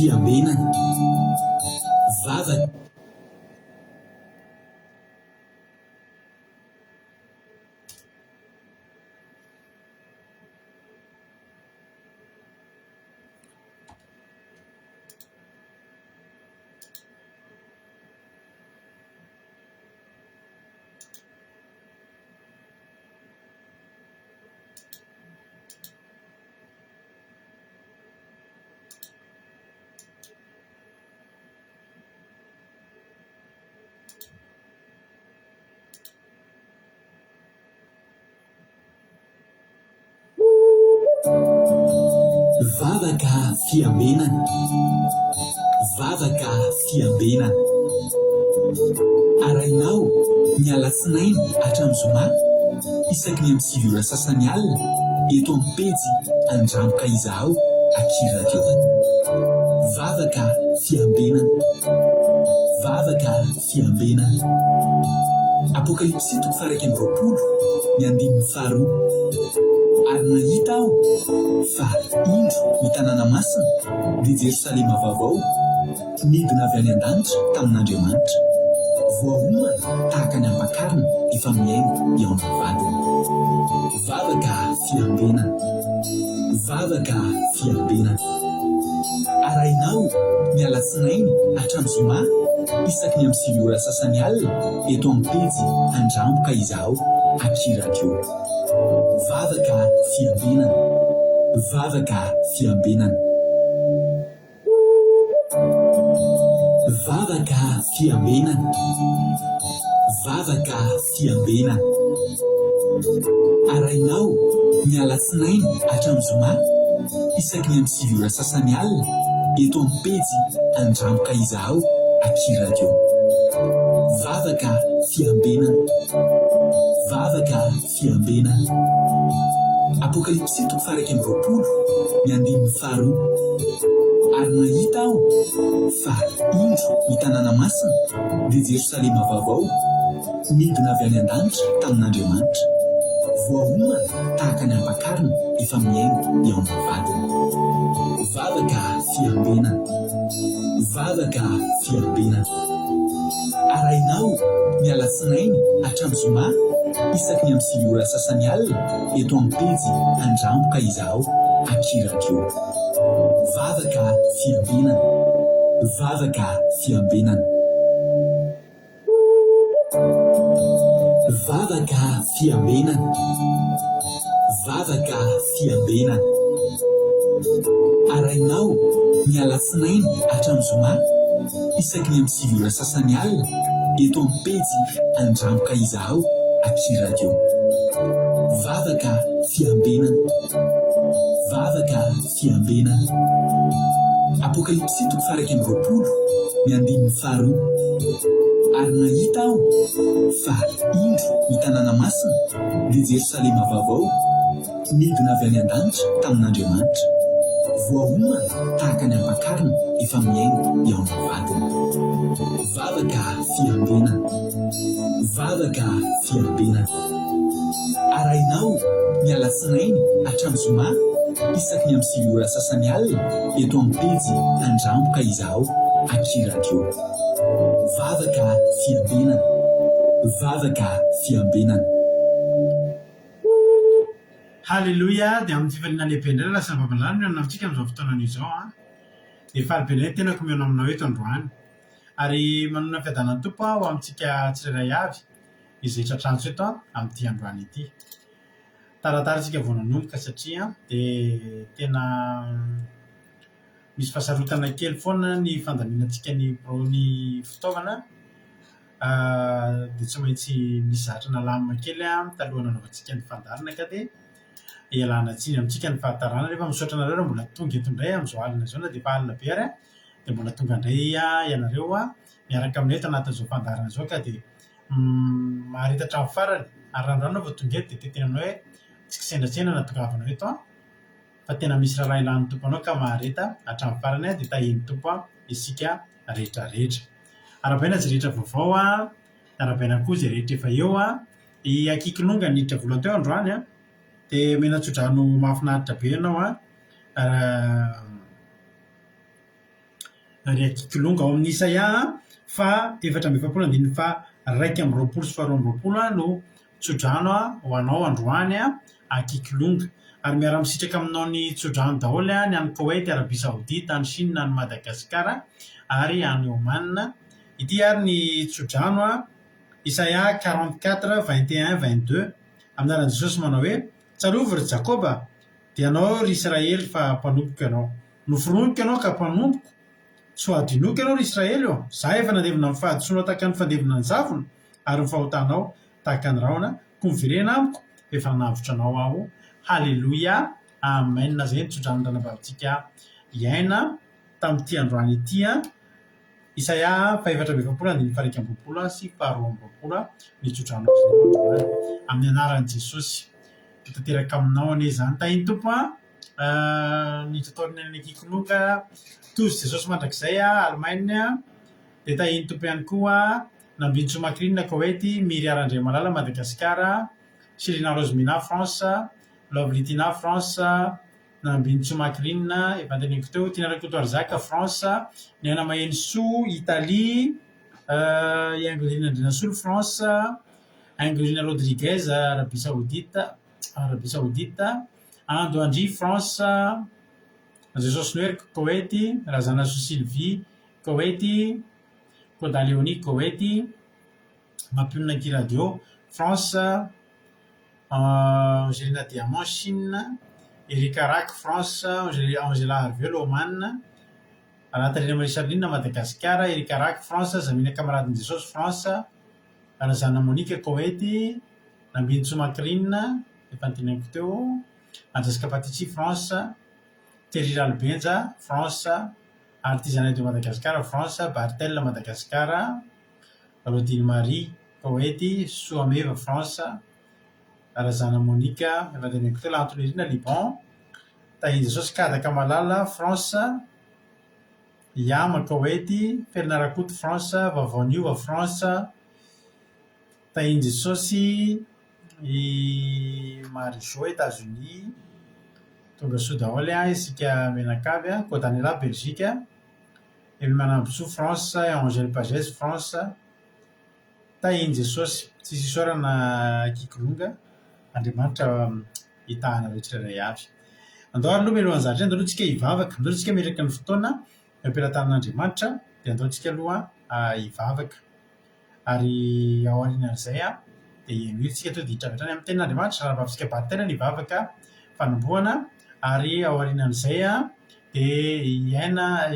fiambenana vavaka vavaka fiambenana vavaka fiambenana arainao ny alatsinainy hatramin'ny zoma isaky ny amin'ny 7 ora sasany alina eto amin'ny pejy andramboka izaho akiraka eo vavaka fiambenana vavaka fiambenana apokalipsy 1:20 ny 5:2 ary nahita aho fa indro ny tanàna masina dia Jerosalema vaovao midina avy any an-danitra tamin'Andriamanitra voahomana tahaka ny ampakarina efa miaina eo amin'ny vadiny vavaka fiambenana vavaka fiambenana arainao ny alatsinainy hatramin'ny zoma isaky ny amin'ny 7 ora sasany alina eto amin'ny pejy andramboka izaho akiraka eo vavaka fiambenana vavaka fiambenana vavaka fiambenana vavaka fiambenana arainao ny alatsinainy hatramin'ny zoma isaky ny amin'ny 7 ora sasany alina eto amin'ny pejy andramboka izaho akiraka eo vavaka fiambenana vavaka fiambenana apokalipsy 1:20 ny 5:2 ary nahita aho fa indro ny tanàna masina dia Jerosalema vaovao midina avy any an-danitra tamin'Andriamanitra voahomana tahaka ny ampakarina efa miaina eo amin'ny vadiny vavaka fiambenana vavaka fiambenana arainao ny alatsinainy hatramin'ny zoma isaky ny amin'ny 7 ora sasany alina eto amin'ny pejy andramboka izaho akiraka eo vavaka fiambenana vavaka fiambenana vavaka fiambenana vavaka fiambenana arainao ny alatsinainy hatramin'ny zoma isaky ny amin'ny 7 ora sasany alina eto amin'ny pejy andramboka izaho akiraka eo vavaka fiambenana vavaka fiambenana apokalipsy 1:20 ny 5:2 ary nahita aho fa indro ny tanàna masina dia Jerosalema vaovao midina avy any an-danitra tamin'Andriamanitra voahomana tahaka ny ampakarina efa miaina eo amin'ny vadiny vavaka fiambenana vavaka fiambenana arainao ny alatsinainy hatramin'ny zoma isaky ny amin'ny 7 ora sasany alina eto amin'ny pejy andramboka izaho akiraka eo vavaka fiambenana vavaka fiambenana Halleluja, dia amin'ny fivaliana lehibe indray lasa babalany no amintsika amin'izao fotoanana izao dia falibe indray tena komiona aminao eto androany ary manana fiadanany tompo ho amintsika tsirairay avy izay tratranjo eto amin'ity androany ity taratara isika voananomboka satria dia tena misy fahasarotana kely foana ny fandaminantsika ny ny fitaovana dia tsy maintsy misy zatra nalamina kely talohana anaovantsika ny fandarina ka dia ialana tsiny amintsika ny fahatarana rehefa misaotra anareo raha mbola tonga eto indray amin'izao alina izao na dia efa alina be ary dia mbola tonga indray ianareo miaraka aminay eto anatin'izao fandarana izao ka dia maharitatra amin'ny farany ary randroano vao tonga eto dia tetena aminao hoe tsy kisendratsena na tongavanao eto fa tena misy raha ilan'ny tompo anao ka maharita hatramin'ny farany dia tahiny tompo isika rehetrarehetra arabaina izay rehetra vaovao arabaina koa izay rehetra efa eo iakikinonga niditra vola teo androany dia menatsodrano mahafinaritra be ianao ry akikolonga ao amin'ny Isaia fa 4:7 fa 1:20 sy 2:20 no tsodrano ho anao androany akikolonga ary miara-misitraka aminao ny tsodrano daholo ny any Koweït, Arabie Saoudite, any Chine, any Madagasikara ary any Oman. Ity ary ny tsodrano Isaia 44:21-22 amin'ny Jesosy manao hoe tsarovy ry Jakoba dia anao ry Israely fa mpanompoka ianao, noforonoka ianao ka mpanompoko, tsy ho adinoka ianao ry Israely zaho efa nandevina amin'ny fahadisoana tahaka ny fandevina ny zavona ary ny fahotanao tahaka ny rahona, ko miverena amiko efa navitra anao aho. Halleloia, amen. Zay ny tsodranon-dranabavintsika iaina tamin'ity androany ity Isaia 4:20 sy 2:20 ny tsodrano amin'ny anaran'i Jesosy. Tanteraka aminao anie zany tahiny tompo ny totaolony any akikolonga tozy Jesosy mandrakizay Allemagne dia tahiny tompo ihany koa nambinitso makrinina Koweït, Miry Arandriamalala Madagasikara, Sirina Rozmina France, Lovlitina France, nambinitso makrinina efa anteneniko teo, Tina Rakotoarizaka France, ny Ana Maheny Soa Italie, Ingolina Andrinasolo France, Ingolina Rodriguez Arabie Saoudite, Ando Andry France, Jesosy Noery Koweït, Razana So Sylvie Koweït, Koda Léonie Koweït, Mampionina Kiradio France, Angelina Diamant Chine, Erika Rak France, Angela Harvelo Oman, Natalina Marisalinina Madagasikara, Erika Rak France, Zamina Kamaradin Jesosy France, Razana Monique Koweït, nambinitso makrinina efa anteneniko teo, Anjasika Patitsy France, Thierry Ralbenja France, Artisanat de Madagascar France, Bartel Madagascar, Rodine Marie Koweït, Soameva France, Razana Monique efa anteneniko teo, Lantony Irina Liban, tahiny Jesosy Kadaka Malala France, Yama Koweït, Ferna Rakoto France, Vavaniova France, tahiny Jesosy Marijo États-Unis, tonga soa daholo isika menakavy, Kodanela Belgique, Manamboso France, Angèle Pagès France, tahiny Jesosy tsy sisorana kikolonga, Andriamanitra hitahana rehetraray avy. Andao ary aloha melohan'zatra andao antsika hivavaka, andao antsika metraka ny fotoana ampelantanan'Andriamanitra dia andao antsika aloha hivavaka ary ao aorianan'izay dia mihitsika to dia hitravetrany amin'ny tenin'Andriamanitra raha vavisika batela ny hivavaka fanombohana ary ao aorianan'izay dia hiaina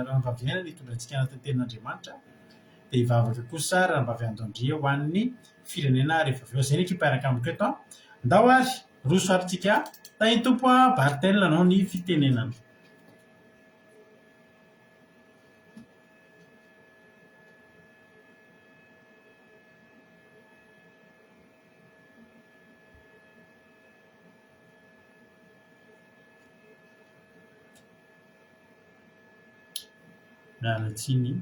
ranom-baviaina ny hitondrantsika anatin'ny tenin'Andriamanitra dia hivavaka kosa ranom-bavy andondria ho an'ny firenena rehefa avy eo. Zay ny ekiparaka amiko eto andao ary roso aritsika tahiny tompo Bartel anao ny fitenenana. Mialatsiny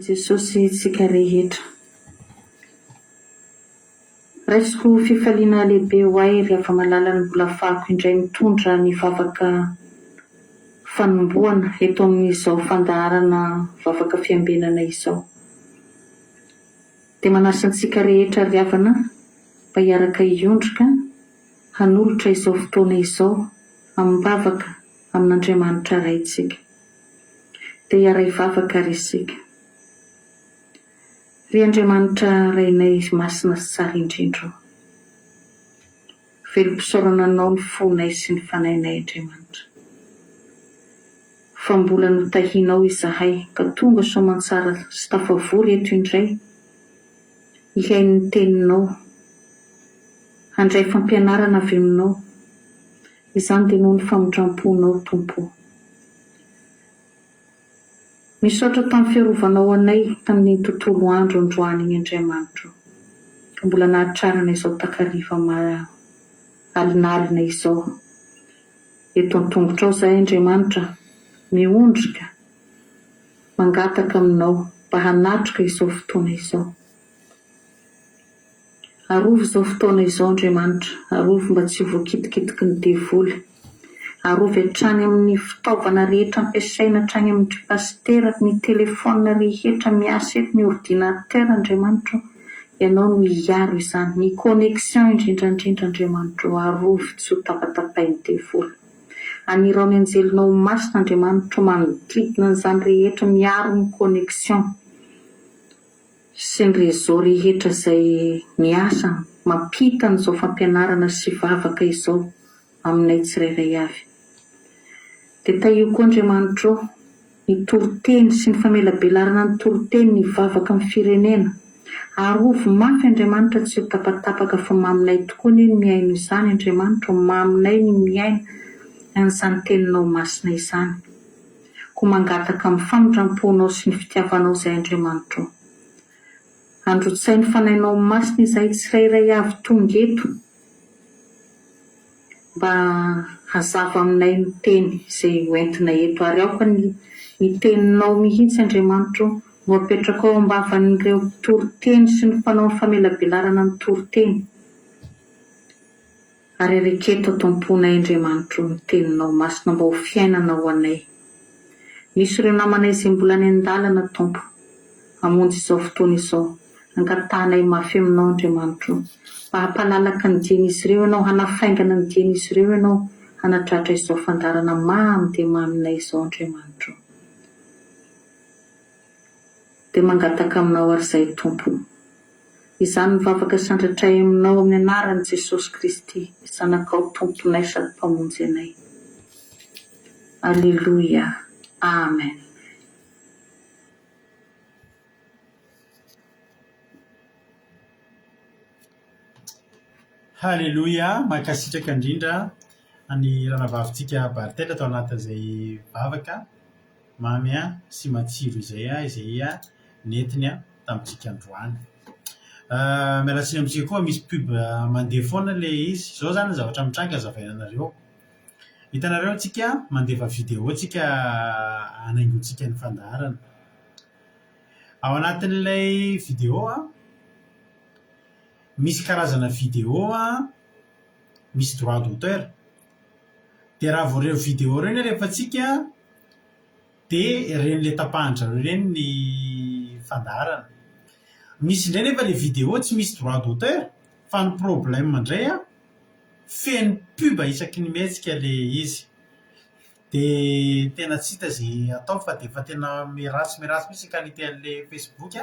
Jesosy tsika rehetra. Raisiko fifaliana lehibe ho ahy ry avy malala ny mbola fahako indray mitondra ny vavaka fanombohana eto amin'izao fandaharana vavaka fiambenana izao. Dia manasa antsika rehetra ry havana mba hiaraka hiondrika hanolotra izao fotoana izao amin'ny vavaka amin'Andriamanitra raitsika. Dia hiara hivavaka ry isika. Ry Andriamanitra rainay masina sy tsara indrindra. Velom-pisaorana anao ny fonay sy ny fanahinay Andriamanitra. Fa mbola notahianao izahay ka tonga soamantsara sy tafavory eto indray. Ihay ny teninao. Handray fampianarana avy aminao. Izany dia noho ny famondram-ponao Tompo. misaotra tamin'ny fiarovanao anay tamin'ny tontolo andro androany iny Andriamanitra. Mbola nahatrarana izao takariva alinalina izao. Eto an-tongotra ao izahay Andriamanitra, miondrika, mangataka aminao mba hanatrika izao fotoana izao. Arovo izao fotoana izao Andriamanitra, arovo mba tsy voakitikitiky ny devoly. Arovo hatrany amin'ny fitaovana rehetra ampiasaina, hatrany amin'ny pasitera, ny telefona rehetra miasa eto, ny ordinatera Andriamanitra. Ianao no hiaro izany, ny connexion indrindrandrindra Andriamanitra, arovo tsy ho tapatapain'ny devoly. Anirao ny anjelinao masina Andriamanitra manodidina an'izany rehetra miaro ny connexion sy ny réseau rehetra izay miasa mampita an'izao fampianarana sy vavaka izao aminay tsirairay avy. Dia taio koa Andriamanitra ny toroteny sy ny famelabelarana ny toroteny ny vavaka amin'ny firenena. Arovo mafy Andriamanitra tsy ho tapatapaka fa maminay tokoa ny miaino izany Andriamanitra, maminay ny miaino an'izany teninao masina izany. Koa mangataka amin'ny famindramponao sy ny fitiavanao izay Andriamanitra. Androtsay ny fanainao masina izay tsirairay avy tonga eto mba hazava aminay ny teny izay hoentina eto, ary aoka ny teninao mihitsy Andriamanitra no apetraka ao ambavan'ireo toroteny sy ny mpanao ny famelabelarana ny toroteny. Ary reketo ato am-ponay Andriamanitra ny teninao masina mba ho fiainana ho anay. Misy ireo namanay izay mbola any an-dalana Tompo, hamonjy izao fotoana izao, angatanay mafy aminao Andriamanitra, mba hampalalaka ny dian'izy ireo ianao, hanafaingana ny dian'izy ireo ianao, hanatratra izao fandarana mamy dia maminay izao Andriamanitra. Dia mangataka aminao ary izay Tompo. Izany mivavaka sandratray aminao amin'ny anaran'i Jesosy Kristy, zanakao Tomponay sady mpamonjy anay. Alleluia. Amen. Halleluia, mankasitraka indrindra ny ranavavitsika Bartely atao anatin'izay vavaka mamy sy matsiro izay nentiny tamintsika androany. Mialatsiny amintsika koa misy pub mandeha foana le izy. Izao zany ny zavatra mitranga azavainanareo. Hitanareo antsika mandeva vidéo antsika anaingontsika ny fandaharana. Ao anatin'ilay vidéo misy karazana vidéo misy droit d'auteur. Dia raha vao reo vidéo reny rehefa antsika dia reny le tapahatra reny ny fandaharana. Misy indray nefa le vidéo tsy misy droit d'auteur fa ny problème indray feno pub isaky ny mihetsika le izy. Dia tena tsy hita izay atao fa dia efa tena miratsy mihitsy qualité an'le Facebook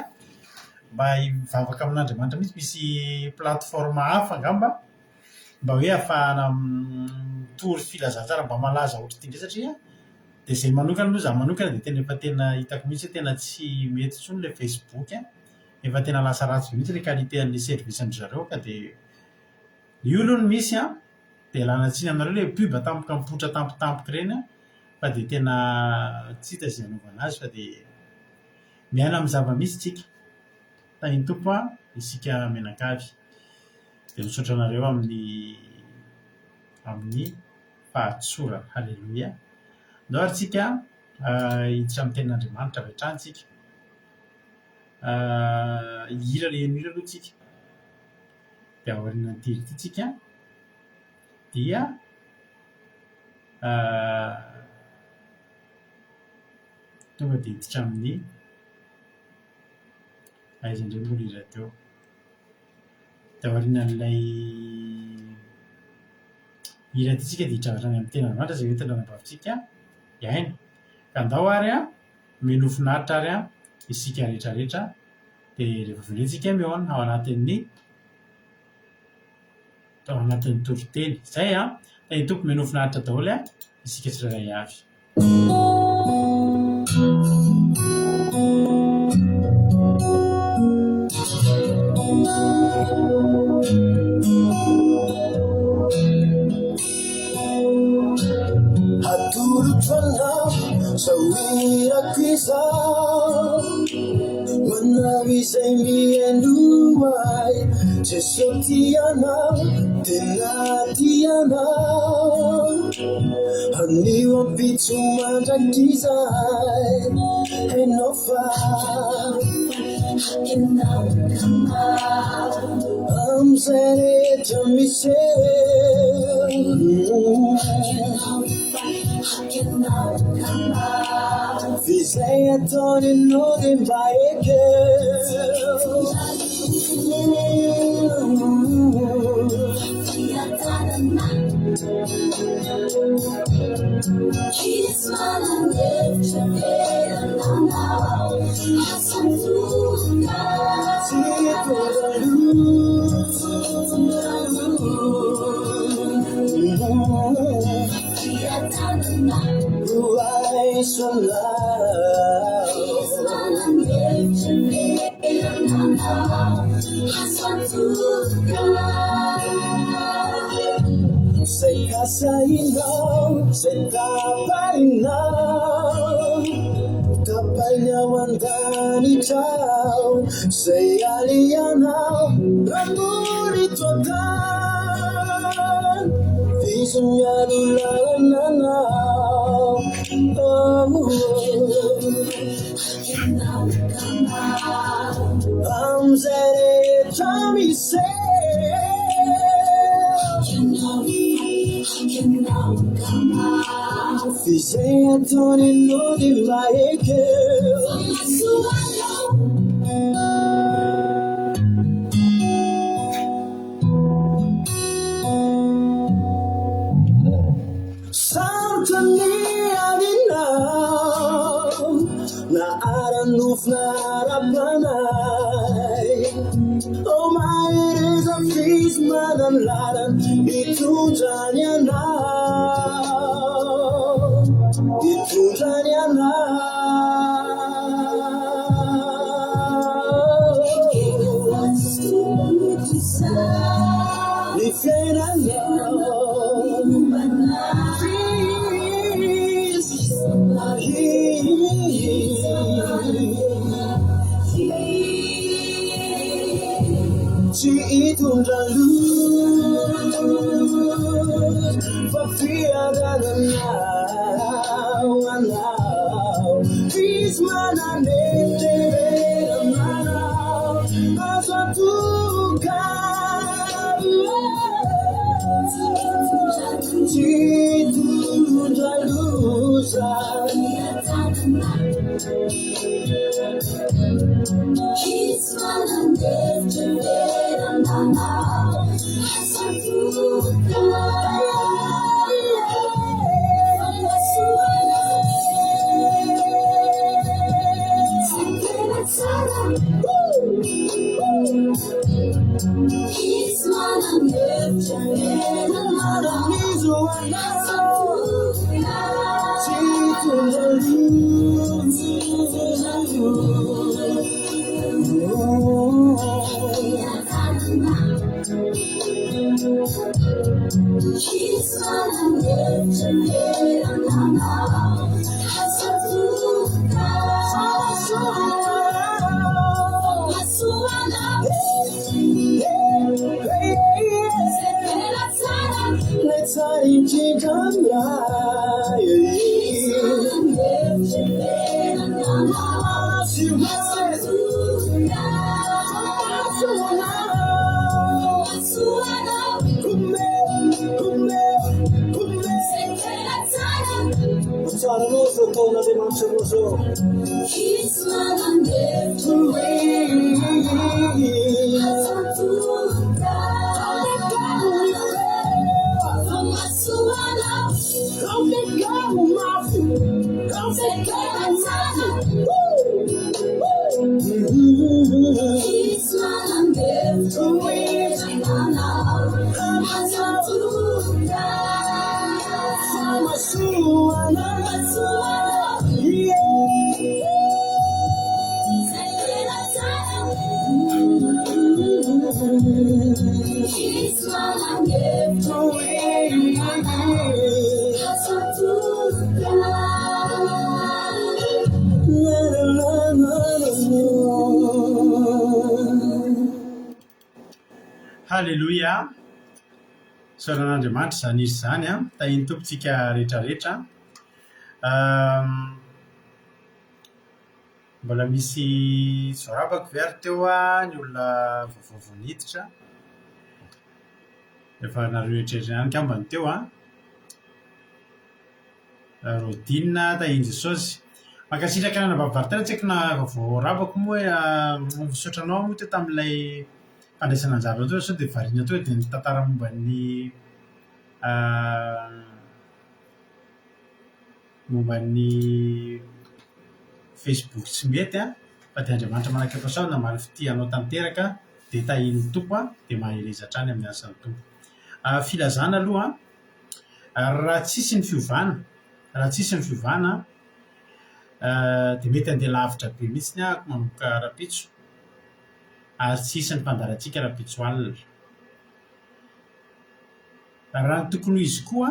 mba hivavaka amin'Andriamanitra mihitsy. Misy plateforme hafa angamba mba hoe ahafahana mitory filazantsara mba malaza ohatry ity indray satria dia izay manokana moa za manokana dia tena efa tena hitako mihitsy tena tsy mety intsony le Facebook efa tena lasa ratsy mihitsy le qualité an'le service andry zareo ka dia io aloha no misy dia lanatsiny aminareo le pub tampoka mipotra tampotampoka ireny fa dia tena tsy hita izay anaovana azy fa dia miaina amin'ny zava-misy tsika. Tahin'ny Tompo isika mianakavy. Dia misaotra anareo amin'ny fahatsorana. Halleluia. Ndao ary tsika hiditra amin'ny tenin'Andriamanitra avy hatrany tsika. Hira le hira aloha tsika. Dia aorian'ny tily ity tsika dia tonga dia hiditra amin'ny aiza indray moa hira teo. Dia aorian'ilay hira ity tsika dia hiditra hatrany amin'ny tenin'Andriamanitra izay hoentina ranavavitsika hiaina. Ka andao ary mino finaritra ary isika rehetrarehetra dia rehefa velontsika mihaona ao anatin'ny toroteny. Izay tahin'ny Tompo mino finaritra daholo isika tsirairay avy. Aturu twana sawira kwisa When I say me and you, just so Tiana, Tiana, honey, won't be too much a desire, and no fire. I'm saying to me, say, say I don't know them by a girl. She's one and lift your head and now has some food. So loud. She's one and lift your head and now has some food. Say kasaino, say kapaina, kapaina wandani chao. Say aliana, ramuri totan, visunya dulana now. I'm saying, Tommy say. If say I don't know the like something I didn't know. Now I don't know if not a plan. Oh my, it is a feast, man, I'm lying. It's too tiny now. It's too for fear that now, peace man and as a to God, he's one and lift your head and now as a to God. He's one and lift your head and now as a she's one and lift your head and now has a let's change our life. He's one and lift away. Halleloia. Soran'Andriamanitra zany izy zany a, tahiny tompontsika rehetrarehetra. Mbola misy zorabako very teo a, ny olona vaovao niditra. Efa nareo eritreretra ihany kambany teo a. Rodina tahiny Jesosy. Mankasitraka anana vavivaritra tsy haiko na vaovao rabako moa hoe misotranao moa teo tamin'ilay fandraisana anjara teo sao dia variana teo dia nitantara momba ny Facebook tsy mety a, fa dia Andriamanitra manakaifa sao namaly fitianao tanteraka dia tahiny tompo a dia maheleza hatrany amin'ny asan'ny tompo. Filazana aloha raha tsisy ny fiovana dia mety handeha lavitra be mihitsy ny ahako manomboka rapitso ary tsisy ny mpandarantsika rapitso alina. Raha ny tokony izy koa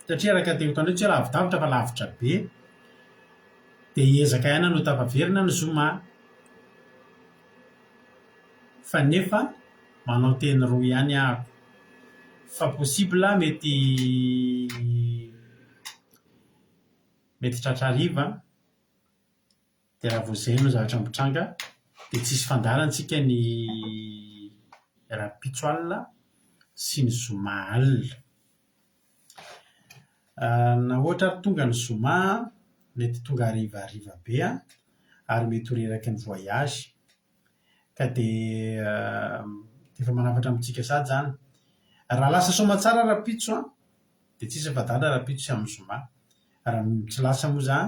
satria araka teny tandreo tsy lavidavitra fa lavitra be dia hiezaka ihany no tapaverina ny zoma, fa nefa manao teny roa ihany ahako fa possible mety tratrariva dia raha voazay no zavatra mitranga dia tsisy fandarantsika ny rapitso alina sy ny zoma alina. Na ohatra ary tonga ny zoma mety tonga harivariva be ary mety ho reraky ny voyage ka dia efa manafatra amintsika sady zany. Raha lasa somatsara rapitso dia tsisy fadala rapitso amin'ny zoma. Raha tsy lasa moa za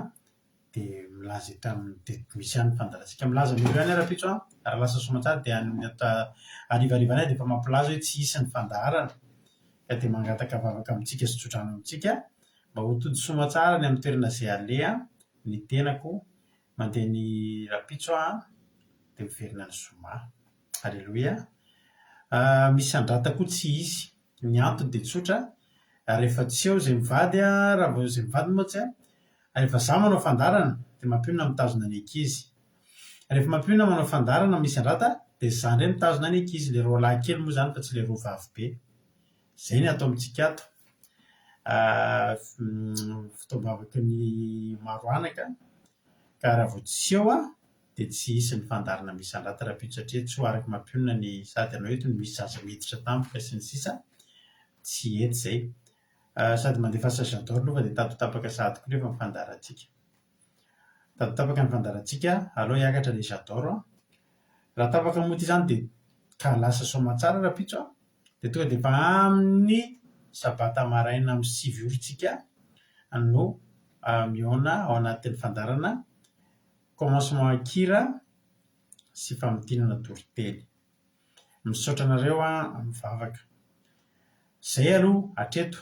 dia milaza dia misy ihany fandarantsika milaza milo ihany rapitso raha lasa somatsara dia harivariva dia efa mampilaza hoe tsy hisy ny fandarana ka dia mangataka vavaka amintsika sy tsodrano amintsika mba ho tody somatsara ny amin'ny toerana izay alea ny tenako mandeha ny rapitso dia miverina ny zoma. Halleloia. Misy andrata koa tsy izy. Ny antony dia tsotra, rehefa tsy eo izay mivady raha vao izay mivady moa tsy rehefa za manao fandarana dia mampionona mitazona ny ankizy. Rehefa mampionona manao fandarana misy andrata dia za indray mitazona ny ankizy, ilay roa lahy kely moa zany fa tsy ilay roa vavy be. Izay ny atao amintsika ato. Fitaombavaky ny maro anaka ka raha vao tsy eo dia tsy hisy ny fandarana misy andrata rapitso satria tsy ho araka mampionona ny sady anao eto ny misy zaza miditra tampoka sy ny sisa tsy ety izay. Sady mandefa sasador aloha fa dia tatotapaka sady koa nefa mifandarantsika. Tatotapaka ny fandarantsika alao hiakatra ilay jador raha tapaka moa izany dia ka lasa somatsara rapitso dia tonga dia efa amin'ny sabata maraina amin'ny 7 oritsika no mihaona ao anatin'ny fandarana commencement kira sy famidinana toritely. Misaotra anareo mivavaka. Izay aloha hatreto.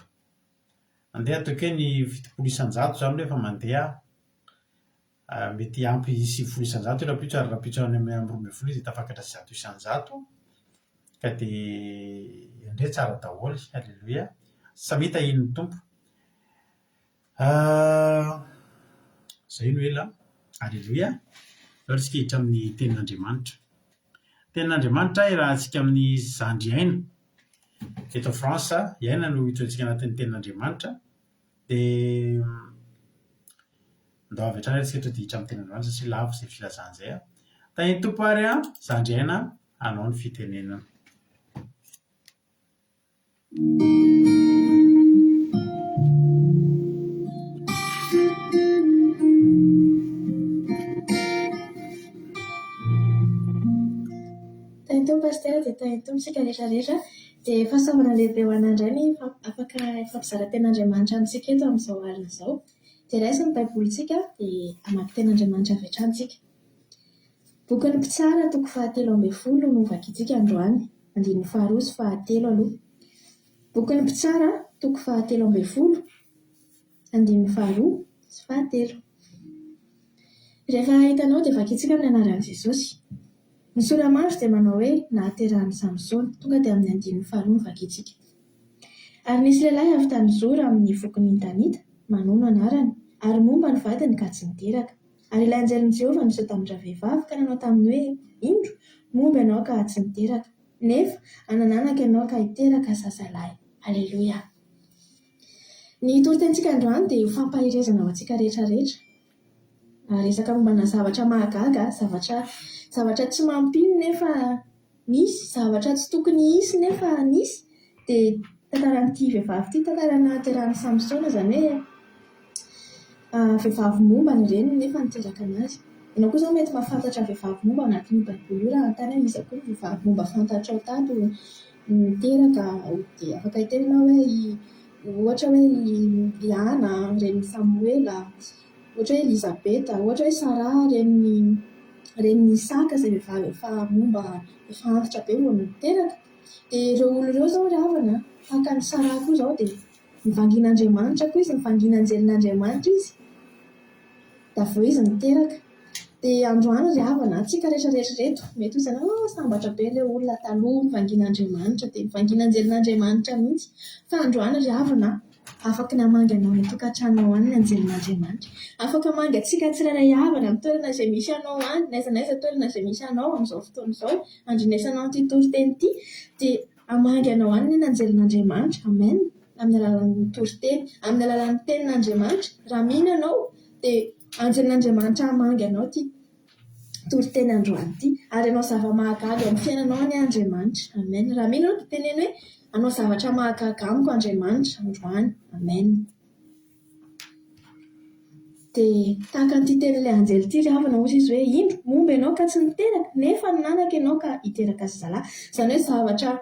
Andeha ataoko hoe ny 700 izany efa mandeha mety ampy 700 rapitso ary rapitso any amin'ny 12 dia tafakatra 100 ka dia indray tsara daholo. Halleloia. Samy tahin'ny tompo. Izay no ela. Halleloia. Ohatsika hiditra amin'ny tenin'Andriamanitra. Tenin'Andriamanitra irahantsika amin'ny zandry iaina. Eto France iaina no hitoantsika anatin'ny tenin'Andriamanitra dia ndao avy hatrany atsika eto dia hiditra amin'ny tenin'Andriamanitra sy lavo izay filazana izay tahin'ny tompo ary zandry iaina anao ny fitenenana. Tahin'ny pastera dia tahin'ny tompontsika rehetrarehetra dia fahasalamana lehibe ho an'andray ny afaka ifampizara tenin'Andriamanitra amintsika eto amin'izao alina izao. Dia raisiny baibolintsika dia hamaky tenin'Andriamanitra avy hatrany. Boky ny mpitsara 7:20 no vakiantsika androany. 2 sy 7 aloha. Boky ny mpitsara 7:20, 2 sy 7. Rehefa hitanao dia vakiantsika amin'ny anaran'i Jesosy. Ny solamandro dia manao hoe nahaterahan'i Samsona, tonga dia amin'ny 2:5 no vakiantsika. Ary nisy lehilahy avy tany Zora amin'ny fokony Danita, manono anarany, ary momba ny vadiny ka tsy niteraka. Ary ilay anjelin'i Jehovah niseho tamin-dra vehivavy ka nanao taminy hoe indro momba ianao ka tsy niteraka. nefa anananaka ianao ka hiteraka zazalahy. Aleloia. Ny toritensika androany dia ho fampahirezana ho antsika rehetrarehetra. Resaka mombana zavatra mahagaga, zavatra tsy mampino nefa misy, zavatra tsy tokony hisy nefa nisy, dia tantaran'ity vehivavy ity, tantarana nahaterahan'i Samsona, zany hoe vehivavy momba ny reny nefa niteraka anazy. Ianao koa izao mety mahafantatra vehivavy momba anatin'ny baiboly io raha antany hoe iza koa ny vehivavy momba fantatrao tato niteraka, dia afaka hitenenao hoe ohatra hoe i Ana, reny Samuela, ohatra hoe Elizabeta, ohatra hoe Sara, reny Isaka, izay vehivavy efa momba efa antitra be vao niteraka. Dia ireo olona ireo izao ry havana, tahaka ny Sara koa izao dia nivangian'Andriamanitra koa izy, nivangian'anjelin'Andriamanitra izy, da vao izy niteraka. Dia androany ry havana, antsika rehetrarehetra reto mety ho izany sambatra be ilay olona taloha nivangian'Andriamanitra dia nivangian'anjelin'Andriamanitra mihitsy. Fa androany ry havana, afaka namangy anao ny tokantrano any ny anjelin'Andriamanitra. Afaka mangy antsika tsirairay havana amin'ny toerana izay misy anao any, n'aiza toerana izay misy anao amin'izao fotoana izao, andrinesanao ity toriteny ity, dia hamangy anao any ny anjelin'Andriamanitra. Amen. Amin'ny alalan'ny toriteny, amin'ny alalan'ny tenin'Andriamanitra. Raha mino ianao dia anjelin'Andriamanitra hamangy anao ity toriteny androany ity, ary anao zava-mahagaga amin'ny fiainanao ny Andriamanitra. Amen. Raha mino ianao dia teneno hoe anao zavatra mahagaga amiko Andriamanitra androany. Amen. Dia tahaka an'ity tenin'ilay anjely ity ry havana ozy izy hoe indro momba ianao ka tsy niteraka, nefa nanaka ianao ka hiteraka zazalahy. Izany hoe zavatra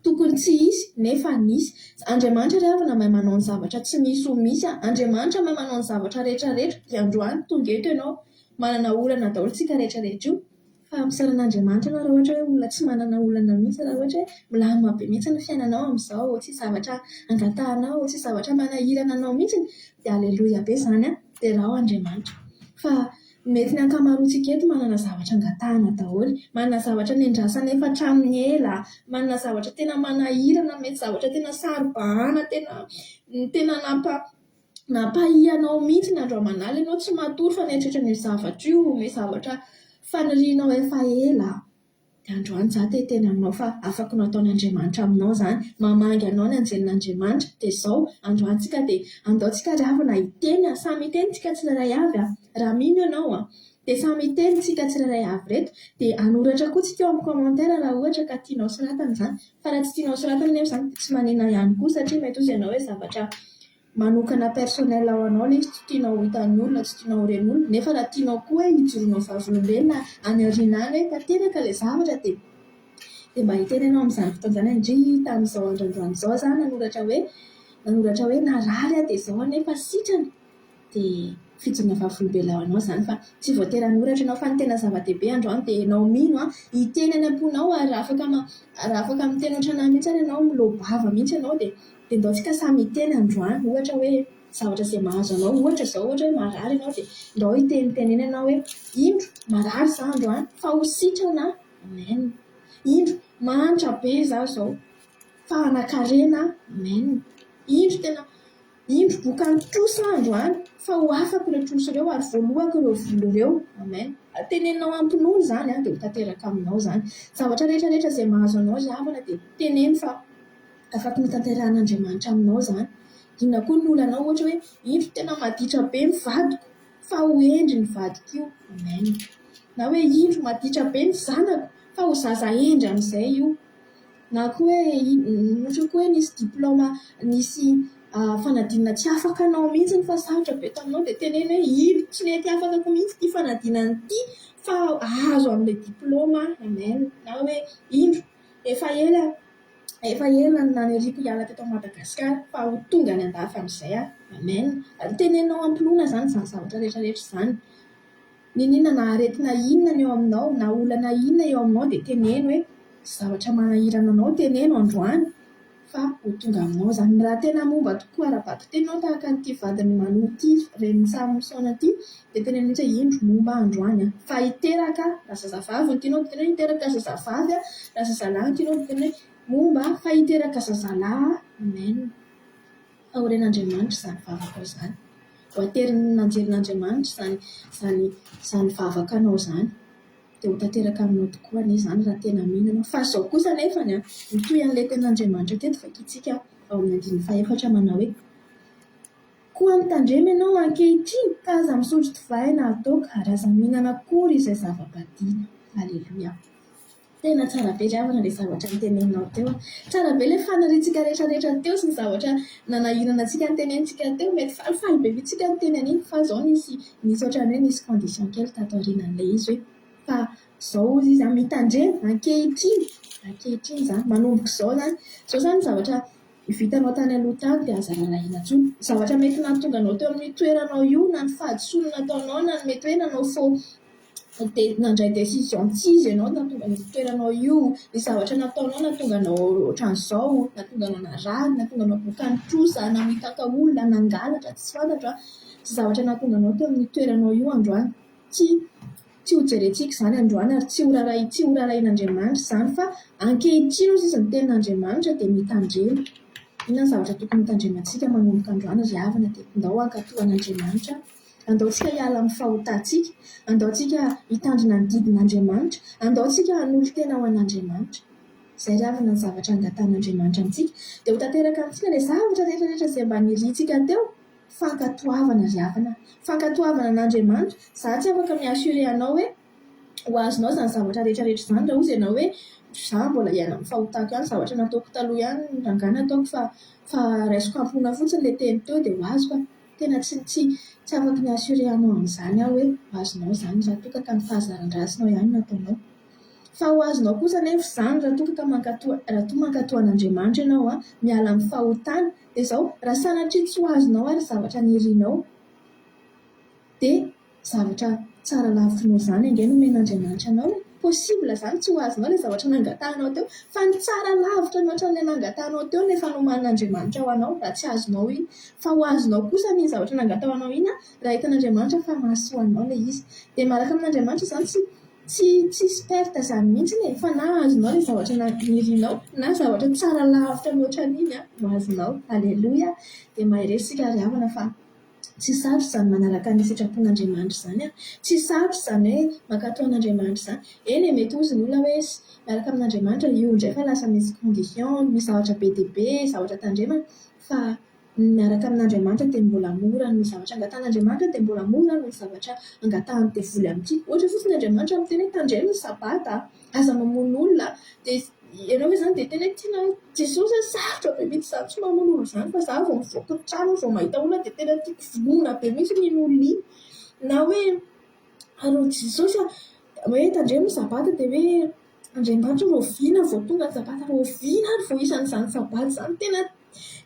tokony tsy hisy nefa nisy. Andriamanitra ry havana mahay manao ny zavatra tsy misy ho misy. Andriamanitra mahay manao ny zavatra rehetrarehetra. Dia androany tonga eto ianao manana olana daholo tsika rehetrarehetra io. Fa misaran'Andriamanitra ianao raha ohatra hoe olona tsy manana olana mihitsy, raha ohatra hoe milamina be mihitsy ny fiainanao amin'izao, tsy zavatra angatahanao, tsy zavatra manahirana anao mihitsy, dia aleloia be izany dia raha Andriamanitra. Fa mety ny ankamaroantsika eto manana zavatra angatahana daholo, manana zavatra niandrasana efa hatramin'ny ela, manana zavatra tena manahirana, mety zavatra tena saribahana, tena nampahianao mihitsy ny andro aman'ala, ianao tsy matory fa mieritreritra ny zavatra io, ny zavatra fanirianao efa ela. Dia androany za te teny aminao fa afaka nataon'Andriamanitra aminao izany, mamangy anao ny anjelin'Andriamanitra. Dia izao androantsika dia andaontsika ry havana hiteny, samy hiteny tsika tsirairay avy. Raha mino ianao dia samy hiteny tsika tsirairay avy reto, dia anoratra koa tsika eo amin'ny commentaire raha ohatra ka tianao soratana izany. Fa raha tsy tianao soratana nefa izany tsy manina ihany koa, satria mety ozy ianao hoe zavatra manokana personnel ao anao ilay izy, tsy tianao hitan'ny olona, tsy tianao horeny olona. Nefa raha tianao koa hoe hijoronao vavolombelona any aoriana any hoe tanteraka ilay zavatra, dia mba hitenenao amin'izany fotoana izany tamin'izao androandroany izao za nanoratra hoe narary dia izao nefa sitrana, dia fijoroana vavolombelona ao anao izany. Fa tsy voatery hanoratra ianao, fa ny tena zava-dehibe androany dia ianao mino hiteny any am-ponao, ary raha afaka miteny ohatranahy mihitsy ary ianao milobava mihitsy ianao, dia ndaontsika samy hiteny androany. Ohatra hoe zavatra izay mahazo anao, ohatra izao, ohatra hoe marary ianao, dia ndao hitenenena ianao hoe indro marary za androany fa ho sitrana. Amen. Indro manitra be za izao fa hanakarena. Amen. Indro boka nitrosa androany fa ho afaka ireo troso ireo ary voalohako ireo volo ireo. Amen. Teneninao ampinono izany dia ho tanteraka aminao izany. Zavatra rehetrarehetra izay mahazo anao ry havana dia teneno fa afaka notanterahan'Andriamanitra aminao izany. Indrindra koa ny olanao ohatra hoe indro tena maditra be ny vadiko fa ho endry ny vadiko io. Amen. Na hoe indro maditra be ny zanako fa ho zaza endry amin'izay io. Na koa hoe nisy diplôma, nisy fanadinana tsy afaka anao mihitsy fa sarotra be taminao, dia teneno hoe indro tsy mety afakako mihitsy ity fanadinana ity fa azo amin'ilay diplôma. Amen. Na hoe indro efa ela naniriako hiala teto Madagasikara fa ho tonga any an-dafy amin'izay. Amen. Tenenao ampinoana izany zavatra rehetrarehetra izany. Ninona na aretina inona eo aminao, na olana inona eo aminao, dia teneno hoe zavatra manahirana anao teneno androany fa ho tonga aminao izany. Raha tena momba tokoa ara-bato tenao tahaka n'ity vadiny manohy ity, reny Samsona ity, dia teneno mihitsy hoe indro momba androany fa hiteraka raha zazavavy no tianao, dia teneno hiteraka zazavavy, raha zazalahy no tianao, dia teneno hoe momba fa hiteraka zazalahy. Amen. Fa horen'Andriamanitra izany vavaka izany, ho aterin'anjelin'Andriamanitra izany vavaka anao izany. dia ho tanteraka aminao tokoa anie izany raha tena mihinana. Fa izao kosa nefany mitoy an'ilay ten'Andriamanitra teto vakintsika ao amin'ny 4 manao hoe koa mitandremy ianao ankehitriny ka aza misotro divay na ataoko ary aza mihinana kory izay zava-badina. Aleloia. Tena tsara be ravana ilay zavatra niteneninao teo. Tsara be ilay fanariantsika rehetrarehetra teo sy ny zavatra nanahirana antsika nitenenitsika teo. Mety falifaly be bitsika niteny an'iny fa izao nisy ohatran'ny hoe nisy condition kely tato aorianan'ilay izy hoe fa izao izy mitandremy ankehitriny izany manomboka izao zany zavatra vitanao tany aloha tany dia aza rarahina intsony. Zavatra mety nahatonga anao teo amin'ny toeranao io na ny fahadisoana nataonao na ny mety hoe nanao faux nandray décision tsy izy ianao nahatonga ny toeranao io. Ny zavatra nataonao nahatonga anao ohatran'izao, nahatonga anao narary, nahatonga anao bokany trosa, namitaka olona, nangalatra tsy fantatra. Sy zavatra nahatonga anao teo amin'ny toeranao io androany. Tsy ho jerentsika izany androany ary tsy ho rarahin'Andriamanitra izany fa ankehitriny ozy izy ny tenin'Andriamanitra dia mitandremy. Inona ny zavatra tokony mitandremantsika manomboka androany ry havana dia andao ankatohan'Andriamanitra, andaontsika hiala amin'ny fahotantsika, andaontsika hitandrina ny didin'Andriamanitra, andaontsika hanolo tena ho an'Andriamanitra. Izay ry havana ny zavatra angatan'Andriamanitra amintsika dia ho tanteraka amintsika ilay zavatra rehetrarehetra izay mba nirintsika teo. Fankatoavana ry havana, fankatoavana n'Andriamanitra. Za tsy afaka miasure anao hoe ho azonao izany zavatra rehetrarehetra izany raha ozy ianao hoe za mbola hiala amin'ny fahotako ihany, zavatra nataoko taloha ihany rangana ataoko fa raisiko ampona fotsiny ilay teny teo dia ho azoko. Tena tsy afaka miasure anao amin'izany aho hoe ho azonao izany raha toka ka ny fahazaran-drasinao ihany nataonao. Fa ho azonao kosa anefa izany raha toa mankatohan'Andriamanitra ianao miala amin'ny fahotana dia izao raha sanatria tsy ho azonao ary zavatra nirinao dia zavatra tsara lavitrinao izany ange nomen'Andriamanitra anao. Possible izany tsy ho azonao ilay zavatra nangatahanao teo fa ny tsara lavitra no ohatran'ilay nangatahanao teo nefa nomanin'Andriamanitra ho anao raha tsy azonao iny. Fa ho azonao kosa ny zavatra nangatao anao iny raha hitan'Andriamanitra fa mahasoa anao ilay izy. Dia malaka amin'Andriamanitra izany tsy perte izany mihitsy fa na azonao ilay zavatra nirinao na zavatra tsara lavitra mihoatran'iny ho azonao. Aleloia. Dia mahery sika ry havana fa tsy sarotra izany manaraka ny sitrapon'Andriamanitra izany tsy sarotra izany hoe mankatohan'Andriamanitra izany. Eny mety ozy ny olona hoe miaraka amin'Andriamanitra io indray fa lasa misy condition, misy zavatra be dia be, zavatra tandremana fa miaraka amin'Andriamanitra dia mbola mora ny zavatra angatan'Andriamanitra dia mbola mora ny zavatra angatahany devoly amin'ity. Ohatra fotsiny Andriamanitra miteny hoe tandremo ny sabata, aza mamono olona dia ianao hoe izany dia tena tiana Jesosy sarotra be mihitsy izany tsy mamono olona izany fa za vao mivoaka ny trano vao mahita olona dia tena tiako vonoina be mihitsy ny olona iny. Na hoe aro Jesosy hoe tandremo ny sabata dia hoe Andriamanitra vao viana vao tonga ny sabata vao viana ary vao isan'izany sabata izany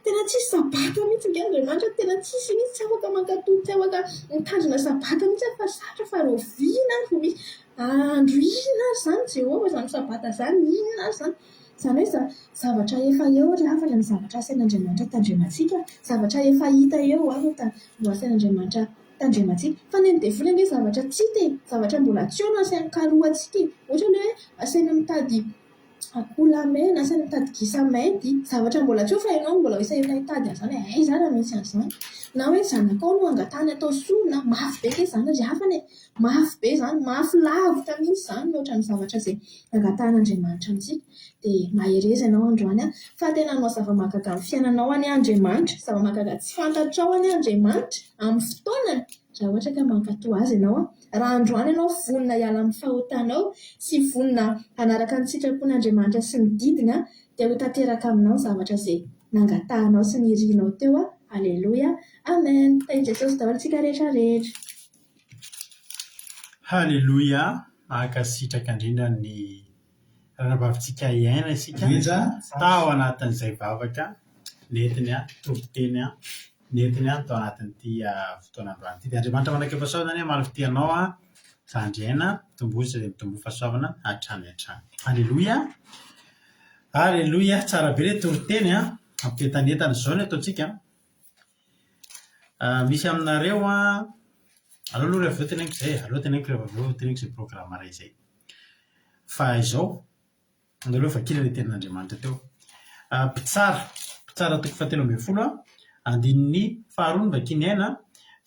tena tsisy sabata mihitsy nge Andriamanitra tena tsisy mihitsy tsy afaka mankatoy tsy afaka mitandrina sabata mihitsy fa sarotra fa vao viana ary vao misy andro inona ary izany Jehovah izany sabata izany inona ary izany. Izany hoe zavatra efa eo ry havana ny zavatra asain'Andriamanitra tandremantsika, zavatra efa hita eo no asain'Andriamanitra tandremantsika. Fa ny devoly ange zavatra tsy hita zavatra mbola tsy eo no asainy karohantsika. Ohatra hoe asainy mitady akola mena, asainy mitady gisa mainty, zavatra mbola tsy eo fa ianao mbola isa efa hitady an'izany aiza raha misy an'izany. Na hoe zanakao no angatahany atao sonina mafy be ke izany ry havana mafy be izany, mafy lavitra mihitsy izany mihoatra ny zavatra izay angatahan'Andriamanitra amintsika. Dia mahereza ianao androany fa tena anao zava-mahagaga amin'ny fiainanao any Andriamanitra, zava-mahagaga tsy fantatrao any Andriamanitra amin'ny fotoanany raha ohatra ka mankatoa azy ianao. Raha androany ianao vonona hiala amin'ny fahotanao sy vonona hanaraka ny sitrapon'Andriamanitra sy ny didiny dia ho tanteraka aminao ny zavatra izay nangatahanao sy nirinao teo. Aleloia. Amen. Tain'i Jesosy daholo tsika rehetrarehetra. Haleloia. Mankasitraka indrindra ny ranabavitsika iaina isika tao anatin'izay vavaka nentiny tobiteny nentiny tao anatin'ity fotoanandroany ity. Dia Andriamanitra manaka-pahasoavana malofitianao zandriaina mitombozy izay mitombo fahasoavana hatrany hatrany. Aleloia. Aleloia. Tsara be ilay toriteny ampientanentana izao ny ataontsika. Misy aminareo aloha rehefa aveo teneniko izay teneniko rehefa aveo teneniko izay programa iray izay fa izao andaleo vakila ilay tenin'Andriamanitra teo. Mpitsara toko 17 andininy 2 vakiny aina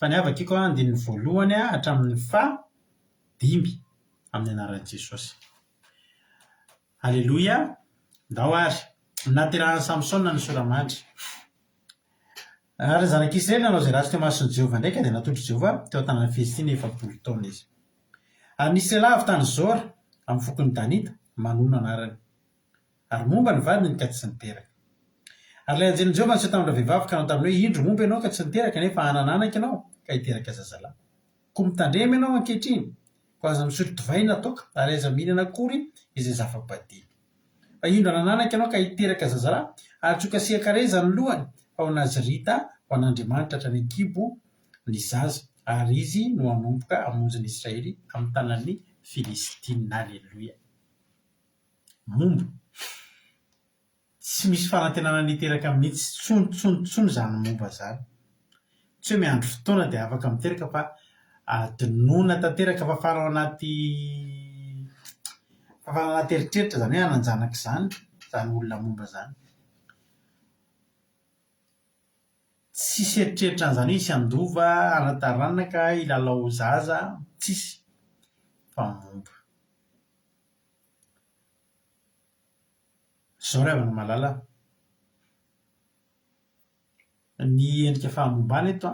fa ny avakiko andininy 1 hatramin'ny 5 amin'ny anaran'i Jesosy. Alleloia. Ndao ary naterahan'ny Samsona ny soramandry. Ary zanak'Israely nanao izay ratsy teo mason'i Jehovah ndraika dia natondry Jehovah teo an-tanàn'ny Filistina 70 taona izy. Ary nisy lehilahy avy tany Zora amin'ny fokon'ny Danita Manono anarany. Ary momba ny vadiny ka tsy niteraka. Ary ilay anjelin'i Jehovah niseho tamin'ireo vehivavy ka nanao taminy hoe indro momba ianao ka tsy niteraka nefa hanananaka ianao ka hiteraka zazalahy. Ko mitandrema ianao ankehitriny, ko aza misotro divay natoka ary aiza mihinana akory izay zava-badiana. Fa indro hanananaka ianao ka hiteraka zazalahy ary tsoka siakareza ny lohany fa ho nazirita ho an'Andriamanitra hatrany an-kibo ny zaza ary izy no hanomboka hamonjy Israely amin'ny tanan'ny Filistina. Alleloia. Momba tsy misy fanantenana niteraka mihitsy, tsony zany momba zany. Tsy hoe miandro fotoana dia afaka miteraka fa adinoana tanteraka fa fanao anaty eritreritra, zany hoe hananjanaka zany olona momba zany. Tsisy eritreritra n'izany hoe hisy andova, hanataranaka, hilalao zaza, tsisy, fa momba. Zao ry havana malala. Ny endrika fahamombana eto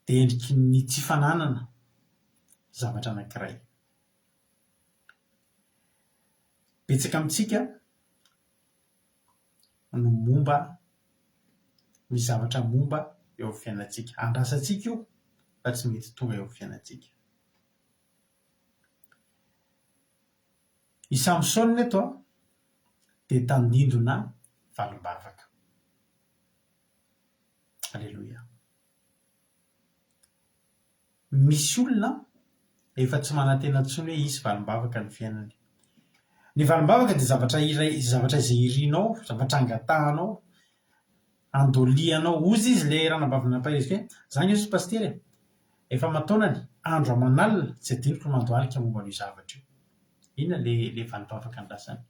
dia endriky ny tsy fananana zavatra anankiray. Betsaka amintsika no momba ny zavatra momba eo amin'ny fiainantsika. Andrasantsika io fa tsy mety tonga eo amin'ny fiainantsika. I Samsona eto dia tandindona valim-bavaka. Alleloia. Misy olona efa tsy manantena intsony hoe hisy valim-bavaka ny fiainany. Ny valim-bavaka dia zavatra izay irinao, zavatra angatahanao, andolianao. Ozy izy ilay ranam-bavina pahaizika hoe zany Jesosy pastery efa mataonany andro aman'alina tsy adinoko no mandohalika momba ny zavatra io. Inona le valim-bavaka andrasany?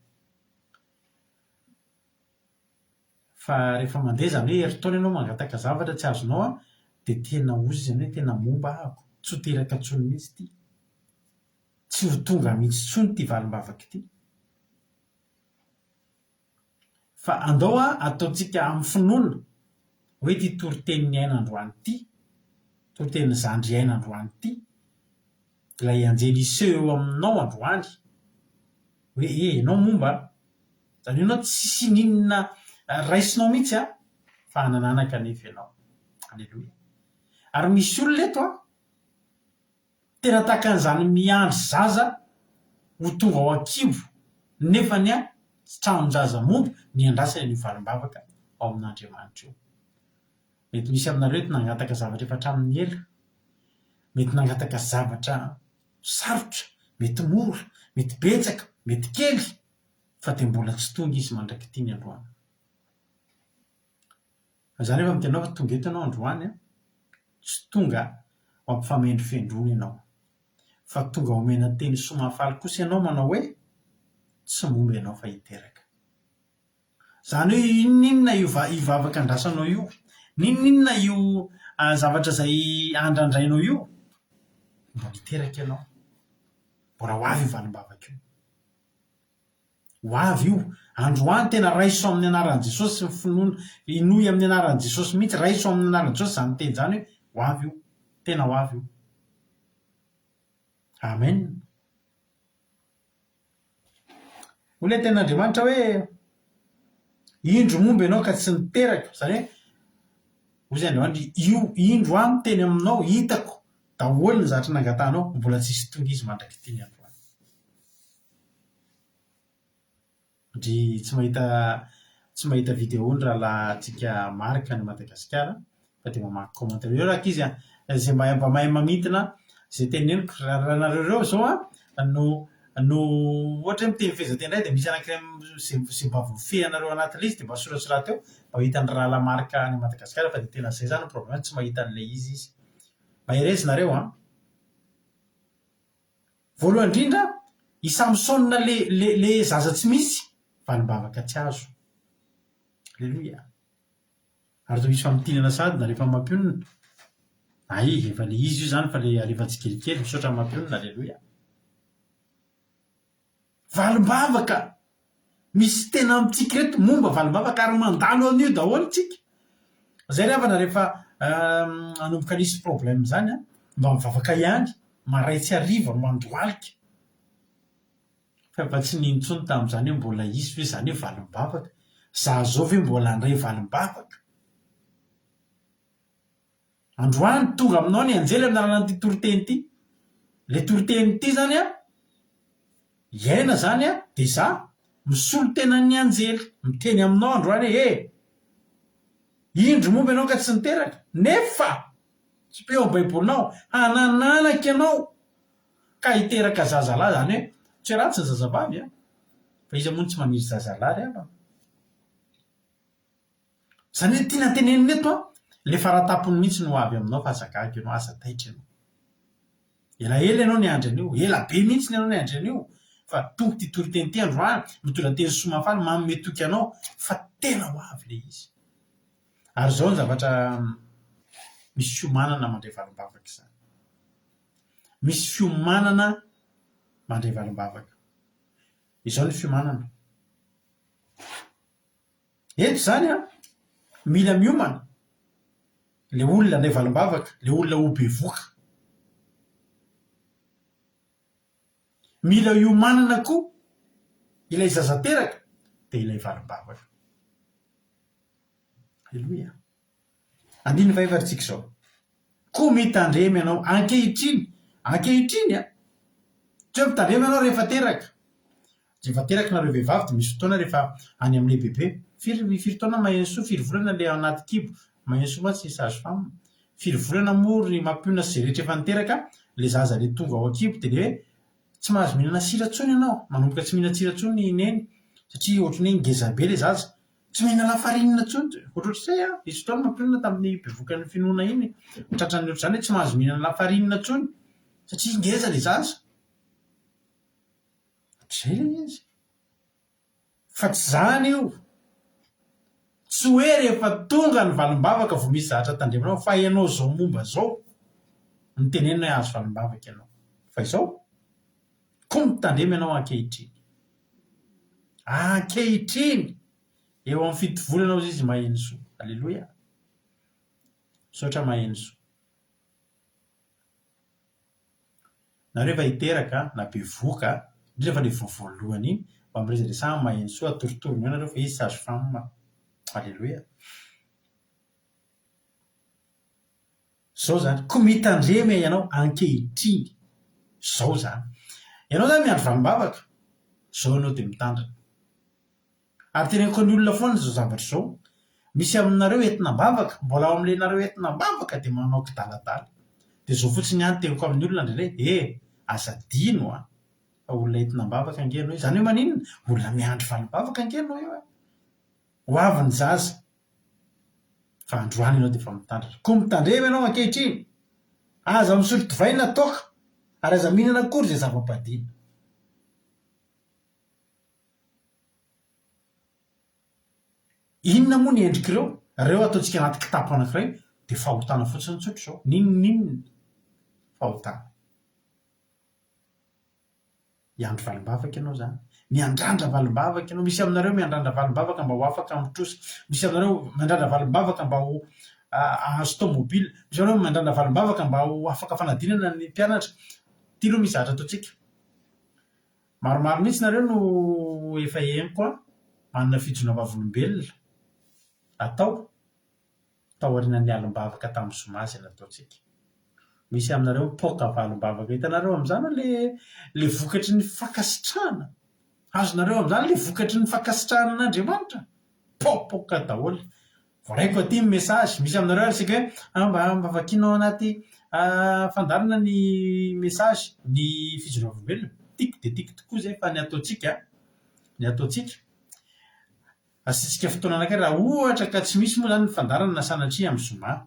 Fa rehefa mandeha zany hoe eritaona ianao mangataka zavatra tsy azonao dia tena ozy zany hoe tena momba ahako. Tsy ho teraka intsony mihitsy ity. Tsy ho tonga mihitsy intsony ity valim-bavaka ity. Fa andao ataontsika amin'ny finoana hoe ity toritenin'ny ainandroany ity, toritenin'ny zandry ainandroany ity, ilay anjely iseho eo aminao androany hoe ianao momba, zany ianao tsisy ninona raisinao mihitsy fa hanananaka nefa ianao. Alleloia. Ary misy olona eto tena tahaka an'izany miandry zaza ho tonga ao an-kibo nefa ny tranon-jaza momba ny andrasany ny valim-bavaka ao amin'Andriamanitra io. Mety misy aminareo eto nangataka zavatra efa hatramin'ny ela, mety nangataka zavatra sarotra, mety mora, mety betsaka, mety kely, fa dia mbola tsy tonga izy mandrakity ny androany. Zany efa mitenao fa tonga eto ianao androany, tsy tonga ho ampifamendrifendrona ianao, fa tonga omena teny somafaly kosa ianao manao hoe tsy momba ianao fa hiteraka. Zany hoe inona io vavaka andrasanao io, ninona io zavatra izay andrandrainao io, mba hiteraka ianao. Mbola ho avy io valim-bavaka io. Ho avy io. Androany tena raiso amin'ny anaran'i Jesosy ny finoana, inoy amin'ny anaran'i Jesosy mihitsy, raiso amin'ny anaran'i Jesosy zany teny zany hoe ho avy io. Tena ho avy io. Amen. Olay ten'Andriamanitra hoe indro momba ianao ka tsy niteraka, zany hoe ozy Andriamanitra io indro teny aminao hitako daholo ny zavatra nangatahanao, mbola tsisy tonga izy mandrakity ny androany. Ndry tsy mahita videony rahalahintsika marika ny Madagasikara fa dia mamaky commentaire. Eo raka izy izay mba mahay mamintona izay teneniko. Raha nareo zao no ohatra hoe miteny fehezanteny iray dia misy anankiray izay mba voafehanareo anatin'ilay izy dia mba soratsoratra eo mba hitany rahala marika ny Madagasikara. Fa dia tena izay zany problème, tsy mahita an'ilay izy. Mba herezinareo voalohany indrindra i Samsona le zaza tsy misy valim-bavaka tsy azo. Alleluia. Ary toa misy famotinana sady na rehefa mampionina Efa le izy io zany fa le alefantsikelikely misaotra mampionina. Aleloia. Valimbavaka misy tena amintsika reto momba valimbavaka ary mandalo an'io daholo tsika. Zay ravana rehefa anomboka nisy problème zany mba mivavaka ihany maray tsy hariva mandoalika. Fa tsy nintsony tamin'izany hoe mbola isy hoe zany hoe valimbavaka. Za zao ve mbola andray valimbavaka? Androany tonga aminao ny anjely amin'ny alalan'ity toriteny ity. Le toriteny ity zany iaina zany de za misolo tena ny anjely miteny aminao androany hoe indro momba ianao ka tsy niteraka nefa tsy peo amin'ny baibolinao hanananaka ianao ka hiteraka zazalahy zany hoe tsy ratsy ny zazavavy fa izy moa tsy maniry zazalahy apa. Zany hoe tiana tenenina eto le faratapony mihitsy no avy aminao fa azakako ianao aza taitra ianao. Elaela ianao ny andry an'io, ela be mihitsy ianao ny andry an'io. Fa tonga ty toriteny ty androany mitondra teny somafaly manome toky anao fa tena ho avy le izy. Ary zao ny zavatra misy fiomanana mandray valimbavaka izany. Misy fiomanana mandray valimbavaka. Izao ny fiomanana. Eto zany mila miomana le olona andray valimbavaka, le olona ho bevoka. Mila iomanana koa ilay zazateraka dia ilay valimbavaka. Aleloia. Andiny fahefatsika zao. Koa mitandremy ianao ankehitriny tsy hoe mitandremy ianao rehefa teraka. Rehefa teraka nareo vehivavy dia misy fotoana rehefa any amin'ny bebe firy taona maheno 4 volana le anaty kibo maheno ma tsy sage-femme. 4 volana moa ry mampiona sy rehetra efa niteraka le zaza le tonga ao an-kibo dia le hoe tsy mahazo mihinana sira intsony ianao, manomboka tsy mihinana sira intsony neny satria ohatran'ny ngeza be le zaza. Tsy mihinana lafarinina intsony. Ohatrohatr'izay isy fotoana mampionana tamin'ny bevokan'ny finoana iny tratran'ny ohatr'izany hoe tsy mahazo mihinana lafarinina intsony satria ngeza le zaza. Zay le izy. Fa tsy zany io. Tsy hoe rehefa tonga ny valimbavaka vao misy zavatra tandremanao fa ianao zao momba zao ny tenenina hoe azo valimbavaka ianao. Fa izao koa mitandremy ianao ankehitriny. Ankehitriny eo amin'ny 7 volana ao izy maheno soa. Aleloia. Misaotra maheno soa. Na rehefa hiteraka na bevoka indrindra fa le voalohany iny mba miresadresahana maheno soa atorotorony eo nareo fa izy sage-femme. Aleloia. Zao zany koa mitandremy ianao ankehitriny. Zao zany. Ianao zany miandry valimbavaka. Zao ianao dia mitandrina. Ary teneniko ny olona foana zao zavatra zao. Misy aminareo entina-bavaka, mbola ao amin'ilay nareo entina-bavaka dia manao kidaladala. Dia zao fotsiny ihany teniko amin'ny olona indray azadino fa olona entina-bavaka angenao io. Zany hoe maninona? Olona miandry valimbavaka angenao io. Ho avy ny zaza. Fa androany ianao dia efa mitandrina. Koa mitandremy ianao ankehitriny. Aza misotro divaina toka. Ary aza mihinana akory izay zava-padina. Inona moa ny endrik'ireo? Ireo ataontsika anaty kitapo anankiray dia fahotana fotsiny tsotro zao. Ninona? Fahotana. Miandry valimbavaka ianao zany. Miandrandra valimbavaka ianao. Misy aminareo miandrandra valimbavaka mba ho afaka mitrosa. Misy aminareo miandrandra valimbavaka mba ho ahazo tomobila. Misy aminareo miandrandra valimbavaka mba ho afaka fanadinana ny mpianatra. Ty aloha misy zavatra ataontsika. Maromaro mihitsy nareo no efa henoko manana fijona vavolombelona. Tao aorianan'ny alimbavaka tamin'ny zoma izay nataontsika. Misy aminareo mipoaka valimbavaka. Hitanareo amin'izany le vokatry ny fankasitrahana. Azonareo amin'izany le vokatry ny fankasitrahana an'Andriamanitra. Popoka daholo. Voaraiko aty ny mesazy. Misy aminareo resaka hoe mba vakianao anaty fandarana ny mesazy ny fijona vavolombelona. Tiky dia tiky tokoa izay fa ny ataontsika. Asitsika fotoana anankiray raha ohatra ka tsy misy moa zany ny fandarana na sanatria amin'ny zoma.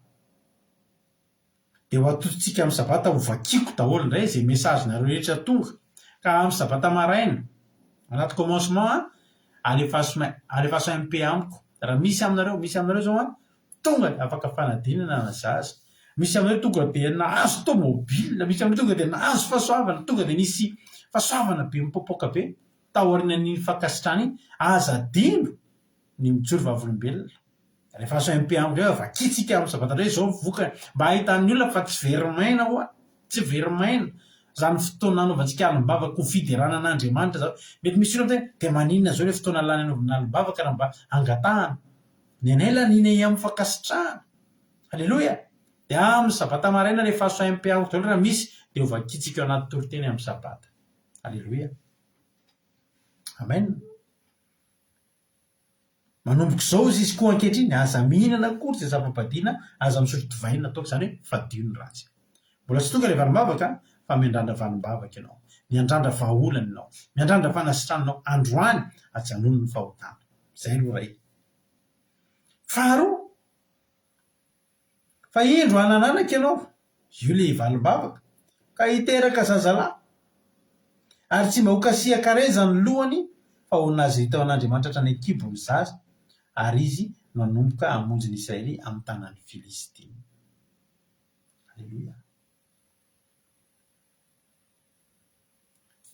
Dia ho atotontsika amin'ny sabata ho vakiako daholo indray izay mesazynareo rehetra tonga. Ka amin'ny sabata maraina anaty commencement alefaso MP amiko. Raha misy aminareo zao tonga afaka fanadinana na zaza. misy amin'ireo tonga dia nahazo tomobila, misy amin'ireo tonga dia nahazo fahasoavana, tonga dia nisy fahasoavana be mipopoka be taoriana ny fankasitrany iny, aza dino ny mijoro vavolombelona. Rehefa soaim-piambo reo vakitsika amin'ny sabatandray zao voka mba ahitan'ny olona fa tsy verimaina hoa, tsy verimaina zany fotoana anaovantsika alim-bavaka ho fideranan'Andriamanitra zao. Mety misy olona amin'izay dia maninona zao ilay fotoana lany anaovana alim-bavaka raha mba angatahana ny anay nina amin'ny fankasitrahana. Aleloia. Dia amin'ny sabata maraina rehefa soaim-piambo daholo raha misy dia ho vakitsika eo anaty toriteny amin'ny sabata. Aleloia. Amen. Manomboka izao izy koa ankehitriny aza mihinana kory izay zava-padiana, aza misotro divaina ataoko izany hoe fadio ny ratsy. Mbola tsy tonga ilay vanim-bavaka fa miandrandra vanim-bavaka ianao, miandrandra vahaolana ianao, miandrandra fanasitrananao androany hajanony ny fahotana. Izay aloha ray. Faharoa, fa indro hanananaka ianao, io ilay valim-bavaka, ka hiteraka zazalahy ary tsy mba ho kasihan-kareza ny lohany fa ho nazy tao an'Andriamanitra hatrany an-kibo ny zaza, ary izy nanomboka hamonjy ny Israely amin'ny tanan'ny Filistina. Aleluia.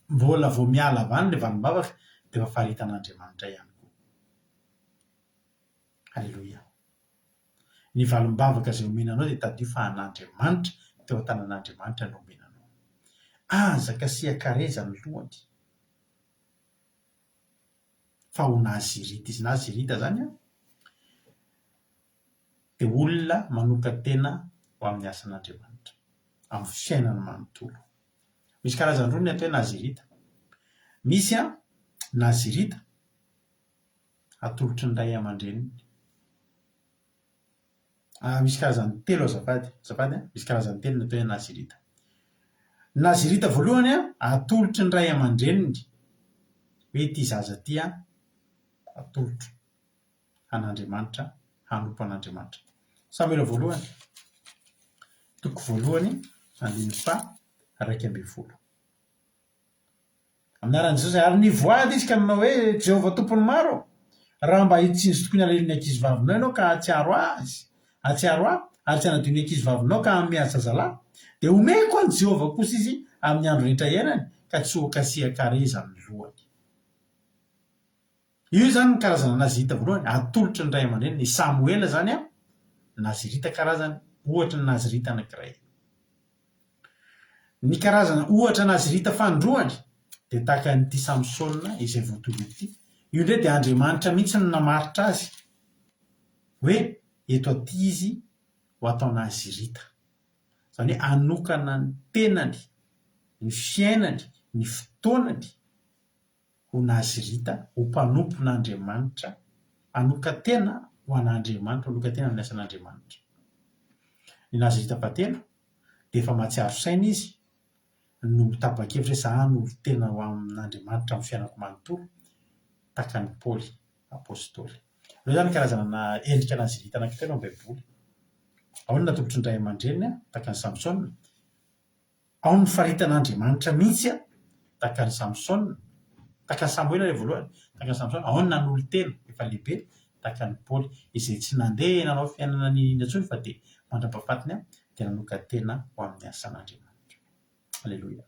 Mbola vao miala avany ilay valim-bavaka dia efa faharitan'Andriamanitra ihany koa. Aleluia. Ny valim-bavaka izay omenanao dia tadio fa an'Andriamanitra, teo an-tanan'Andriamanitra no omenanao. Aza kasihan-kareza ny lohany fa ho nazirita izy. Nazirita zany dia olona manoka tena ho amin'ny asan'Andriamanitra amin'ny fiainany manontolo. Misy karazany roa ny atao hoe nazirita. Misy nazirita atolotry ny ray aman-dreniny. Misy karazany telo azafady. Misy karazany telo ny atao hoe nazirita. Nazirita voalohany atolotry ny ray aman-dreniny, hoe ity zaza ity atolotro an'Andriamanitra, hanompo an'Andriamanitra. Samuela voalohany, toko voalohany, 1:20. Amin'ny anaran'i Jesosy, ary nivoady izy ka nanao hoe Jehovah tompony maro, raha mba hitsinjo tokoa ny aleliny ankizivavinao ianao ka hatsiaro azy, ary tsy hanadio ny ankizivavinao ka hanome azy zazalahy, dia omeko any Jehovah kosa izy amin'ny andro rehetra iainany ka tsy ho kasihan-kareza ny lohany. Io zany ny karazana nazirita voalohany, atolotry ny ray aman-dreny. Ny Samuela zany nazirita karazany ohatra ny nazirita anankiray. Ny karazana ohatra nazirita fandroany dia tahaka an'ity Samsona izay voatory ity. Io indray dia Andriamanitra mihitsy no namaritra azy hoe eto aty izy ho atao nazirita. Izany hoe anokana ny tenany, ny fiainany, ny fotoanany ho nazirita, ho mpanompon'Andriamanitra, anoka tena ho an'Andriamanitra, anoka tena amin'ny asan'Andriamanitra. Ny nazirita fahatelo dia efa mahatsiaro saina izy no tapa-kevitra hoe zaho no tena ho amin'Andriamanitra amin'ny fiainako manontolo, tahaka ny Paoly apôstôly. Ireo zany karazana endrika nazirita anankitelo amin'ny Baiboly. Ao ny natolotry ny ray aman-dreniny tahaka ny Samsona, ao ny faritan'Andriamanitra mihitsy tahaka ny Samsona, tahaka ny Samuela ilay voalohany, tahaka ny Samsona, ao ny nanolo tena efa lehibe tahaka ny Paoly izay tsy nandeha nanao fiainana ny intsony fa dia mandra-pahafatiny dia nanoka tena ho amin'ny asan'Andriamanitra. Aleloia.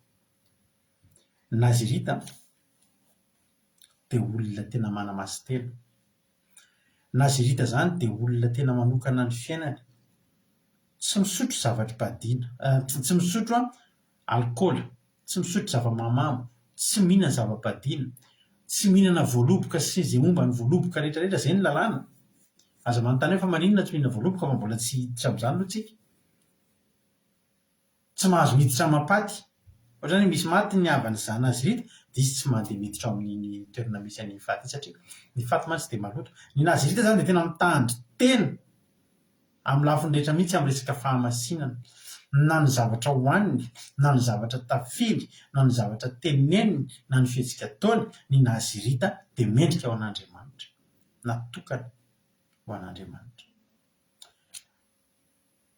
Nazirita dia olona tena mana-maso telo. Nazirita zany dia olona tena manokana ny fiainany, tsy misotro zavatra-padiana, tsy misotro alkôla, tsy misotro zava-mamamo, tsy mihinana zava-padiana, tsy mihinana voaloboka sy izay momba ny voaloboka rehetrarehetra. Izay ny lalàna. Aza manontany hoe fa maninona tsy mihinana voaloboka fa mbola tsy hiditra amin'izany aloha tsika? Tsy mahazo miditra mampaty. Ohatra zany misy maty ny havan'izany nazirita dia izy tsy mandeha miditra amin'ny toerana misy an'ny faty satria ny faty mantsy dia maloto. Ny nazirita zany dia tena mitandry tena amin'ny lafiny rehetra mihitsy amin'ny resaka fahamasinana, na ny zavatra hohaniny, na ny zavatra tafily, na ny zavatra teneniny, na ny fihetsika ataony. Ny nazirita dia mendrika ho an'Andriamanitra, natokana ho an'Andriamanitra.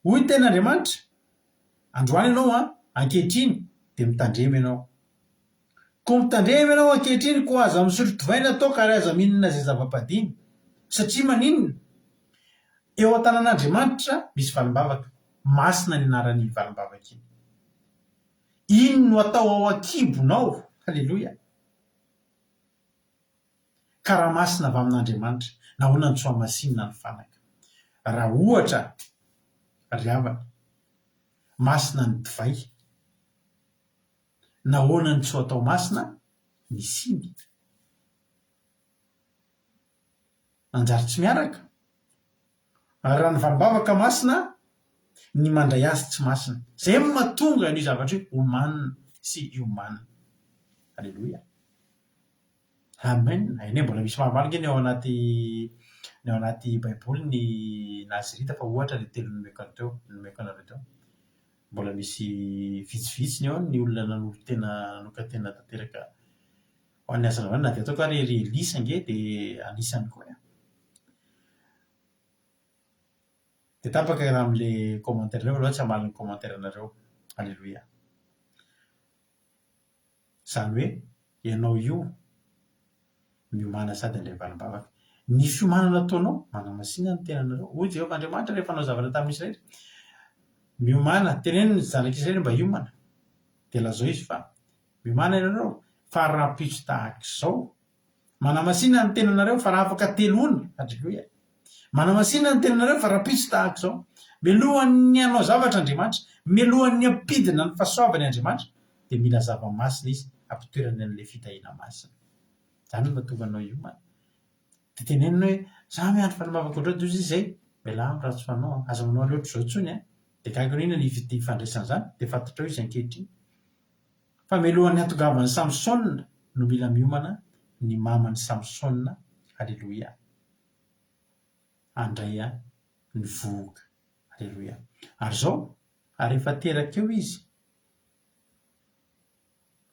Hoy ten'Andriamanitra, androany ianao ankehitriny dia mitandremy ianao. Koa mitandremy ianao ankehitriny koa aza misotro divaina ataoko ary aza mihinana izay zava-padiana. Satria maninona? Eo an-tanan'Andriamanitra misy valim-bavaka. masina ny anarany valim-bavaka iny. Iny no atao ao akibonao. Halleloia. Karaha masina avy amin'Andriamanitra, nahoana ny tsoa masinina ny fanaka. Raha ohatra ry havana, masina ny divay, nahoana ny tsoa atao masina ny siny. Manjary tsy miaraka. Raha ny valim-bavaka masina, ny mandray azy tsy masina. Zay mahatonga ny zavatra hoe omanina sy iomanina. Halleloia. Amen. Eny mbola misy mahavalika ny ao anaty baiboly ny nazirita fa ohatra le telo nomeko anareo teo. Mbola misy vitsivitsy ny ao ny olona nanoka tena tanteraka ho an'ny asana vanina. Na dia ataoko ary Elisa nge dia anisany koa. Dia tapaka raha amin'ilay commentaire reo aloha tsy hamalina ny commentaire anareo. Halleloia. Zany hoe ianao io miomana sady indray valim-bavaka. Ny fiomanana ataonao manamasina ny tenanareo. Hoy Jehovah Andriamanitra rehefa nanao zavatra tamin'ny Israely. Miomana, teneniny zanaka Israely mba hiomana. Dia lazao izy fa miomana ianareo fa raha pitso tahaka izao. Manamasina ny tenanareo fa raha afaka teloina. Halleloia. Manamasina ny tenanareo fa raha pitso tahaka izao. Mialohan'ny hanao zavatra Andriamanitra, mialohan'ny ampidina ny fahasoavany Andriamanitra, dia mila zava-masina izy ampitoerany an'ilay fitahiana masina. Zany no mahatonga anao hiomana. Dia tenenina hoe za miandry valim-bavaka ohatranao toy izay. Miala aminy raha tsy fanao, aza manao loatra izao tsony. Dia gaga inona ny ifandraisana zany dia fantatrao izy ankehitriny. Fa mialohan'ny hatongavany Samsona no mila miomana ny mamany Samsona. Halleloia. Andray ny voga. Halleloia. Ary zao, ary rehefa teraka eo izy,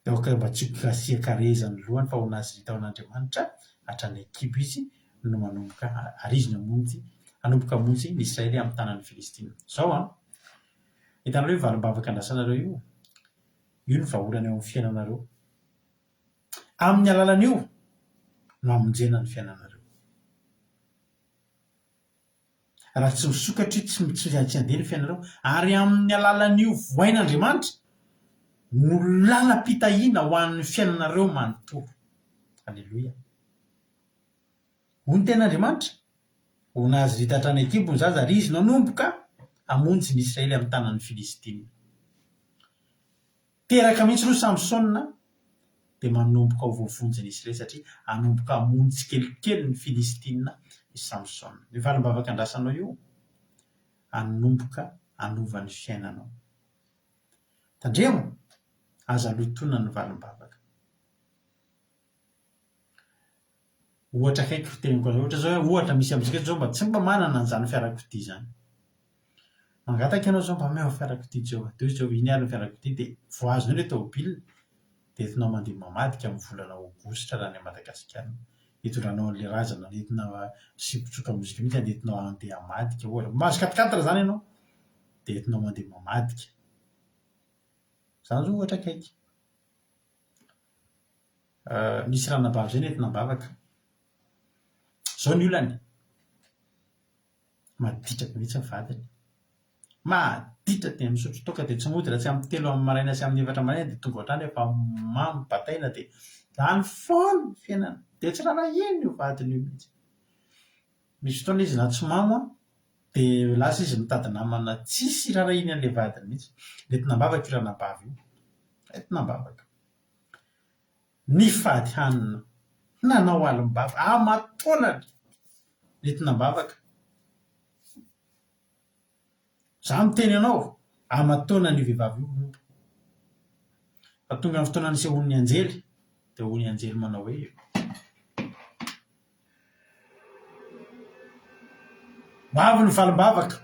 dia oka mba tsy kasiakarezany lohany fa ho nazirita ao an'Andriamanitra hatrany ekibo izy no manomboka ary izy hanomboka hamonjy ny Israely amin'ny tanan'ny Filistina. Zao hitanareo hoe valim-bavaka andrasanareo io ny vahaolana eo amin'ny fiainanareo. Amin'ny alalan'io no hamonjena ny fiainanareo. Raha tsy misokatra tsy handeha ny fiainanareo, ary amin'ny alalan'io voain'Andriamanitra no lalam-pitahiana ho an'ny fiainanareo manontolo. Halleloia. Ho ny ten'Andriamanitra ho nazirita hatrany ekibo ny zaza ary izy nanomboka hamonjy ny Israely amin'ny tanan'ny Filistina. Teraka mihitsy aloha Samsona dia manomboka ho voavonjy ny Israely satria hanomboka hamonjy kelikely ny Filistina ny Samsona. Ny valim-bavaka andrasanao io hanomboka hanova ny fiainanao. Tandremo, aza lotona ny valim-bavaka. Ohatra kaiky teniko ohatra zao ohatra misy amintsika zao mba tsy mba manana an'izany fiarakodia zany. Mangataka ianao zao mba meva fiarakodia Jehova iny ary ny fiarakodia dia voazonao ilay tômôbila dia entinao mandeha mamadika amin'ny volana aogositra raha ny Madagasikara. Hitondranao an'ilay razana entina sipotsoka mozika mihitsy dia entinao andeha hamadika ohatra. Mahazo 4x4 zany ianao dia entinao mandeha mamadika. Zany zao ohatra kaiky. Nisy ranabavy zay nentina bavaka. Zao ny olany. Maditra mihitsy ny vadiny. Maditra dia misotro toaka dia tsy mody raha tsy amin'ny 3 amin'ny maraina sy amin'ny 4 maraina dia tonga ohatrany efa mamy bataina dia zany foana fiainana. Dia tsy raha ino io vadiny io mihitsy. Misy fotoana izy na tsy mamo dia lasa izy mitady namana tsisy raha iny an'ilay vadiny mihitsy. Nentina bavaka io ranabavy io. Nentina bavaka. Ny fady hanina nanao alim-bava amataonany nentina bavaka. Za miteny anao amataonany io vehivavy io. Fa tonga amin'ny fotoana nisehon'ny anjely dia hoy ny anjely manao hoe mavo ny valim-bavaka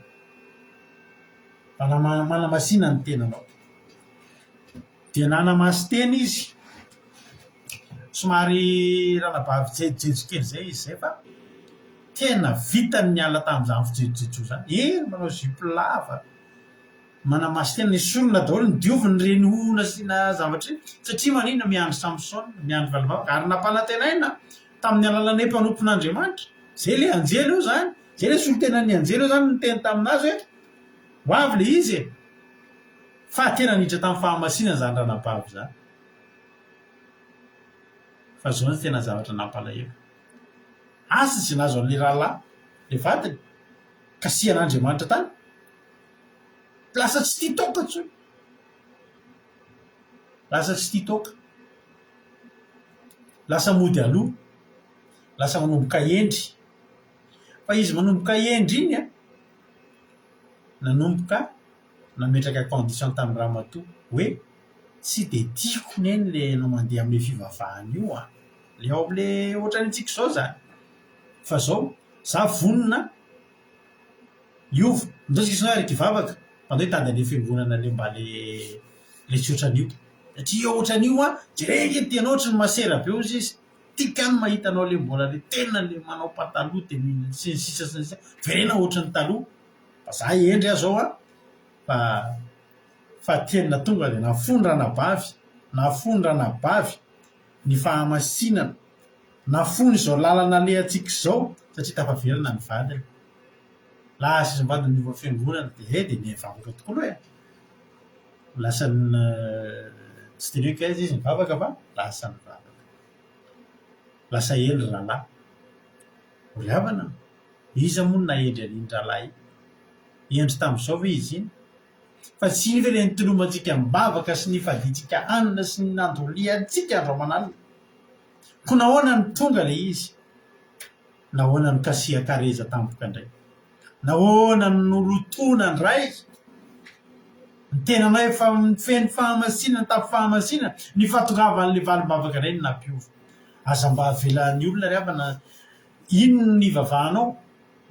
manamasina ny tenanao. Dia nanamasy tena izy. Somary ranabavy jejojejokely zay izy zay fa tena vitany niala tamin'izany fijejojejo zany. Manao zipo lava. Manamasy tena ny solona daholo ny dioviny reny ona sy na zavatra satria manina miandry Samsona, miandry valim-bavaka ary nampanantenaina tamin'ny alalan'ny mpanompon'Andriamanitra. Zay ilay anjely io zany. Zay ilay solo tenan'ny anjely io zany ny teny taminazy hoe ho avy le izy fa tena niditra tamin'ny fahamasinana zany ranabavy zany fa zao ny tena zavatra nampalahelo asa sy nazo an'le rahalahy le vadiny ka sian'Andriamanitra tany lasa tsy tia toka tsoy lasa tsy tia toka lasa mody aloha lasa manomboka endry fa izy manomboka endry iny nanomboka nametraka condition tamin'ny ramatoa hoe tsy de tiako neny le no mandeha amin'le fivavahana io le ao am'le ohatrany tsika zao zany fa zao za vonona iova ndosika isona araka ivavaka mandeha tady ane fiangonana le mba le tsy ohatran'io satria ohatran'io jereke tianao ohatry ny masera be ozy izy tika ny mahitanao le mbola le tena le manao pataloha de sy ny sisa sy ny sisa verena ohatry ny taloha fa za endry zao fa tianina tonga de nafondrana bavy ny fahamasinana nafony zao lalana le atsika zao satria tafaverana ny vadiny laha sisa mivadiny niova fiangonana de mivavaka tokoa aloha lasa tsy teneko aiza izy mivavaka fa lasa mivavaka lasa endry rahalahy ry havana iza moa na endry an'iny rahalahy endry tamin'izao ve izy iny fa tsy iny ve le nitolomantsika mibavaka sy ny faditsika anina sy ny nandoliantsika andro aman'alina ko nahoana ny tonga le izy nahoana ny kasia kareza tampoka indray nahoana ny nolotona ndray ny tenanao efa mifeny fahamasinana tamin'ny fahamasinana ny fatogavan'le valim-bavaka indray ny nampiova aza mba avelan'ny olona ry havana ino ny vavahanao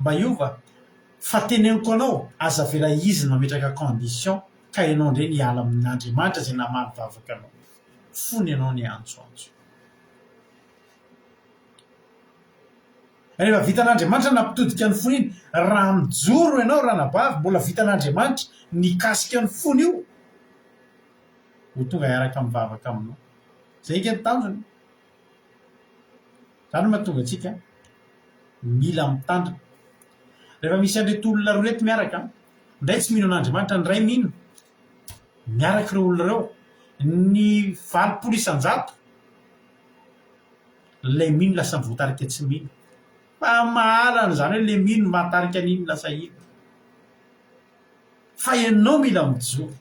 mba iova fa teneniko anao aza vela izy nametraka condition ka ianao ndray ny ala amin'Andriamanitra zay namavavaka anao fony ianao ny antsoantso rehefa vitan'Andriamanitra nampitodika ny fony iny raha mijoro ianao ranabavy mbola vitan'Andriamanitra nikasika ny fony io ho tonga hiaraka mivavaka aminao zay ke ny tanjony zany mahatonga atsika mila mitandrina rehefa misy andreto olona roa reto miaraka ndray tsy mino an'Andriamanitra ndray mino miaraka ireo olona reo ny 20 isan-jato lay mino lasa mivoatarika tsy mino fa mahalana zany hoe le mino mahatarika an'iny lasa ino fa ianao mila mijoro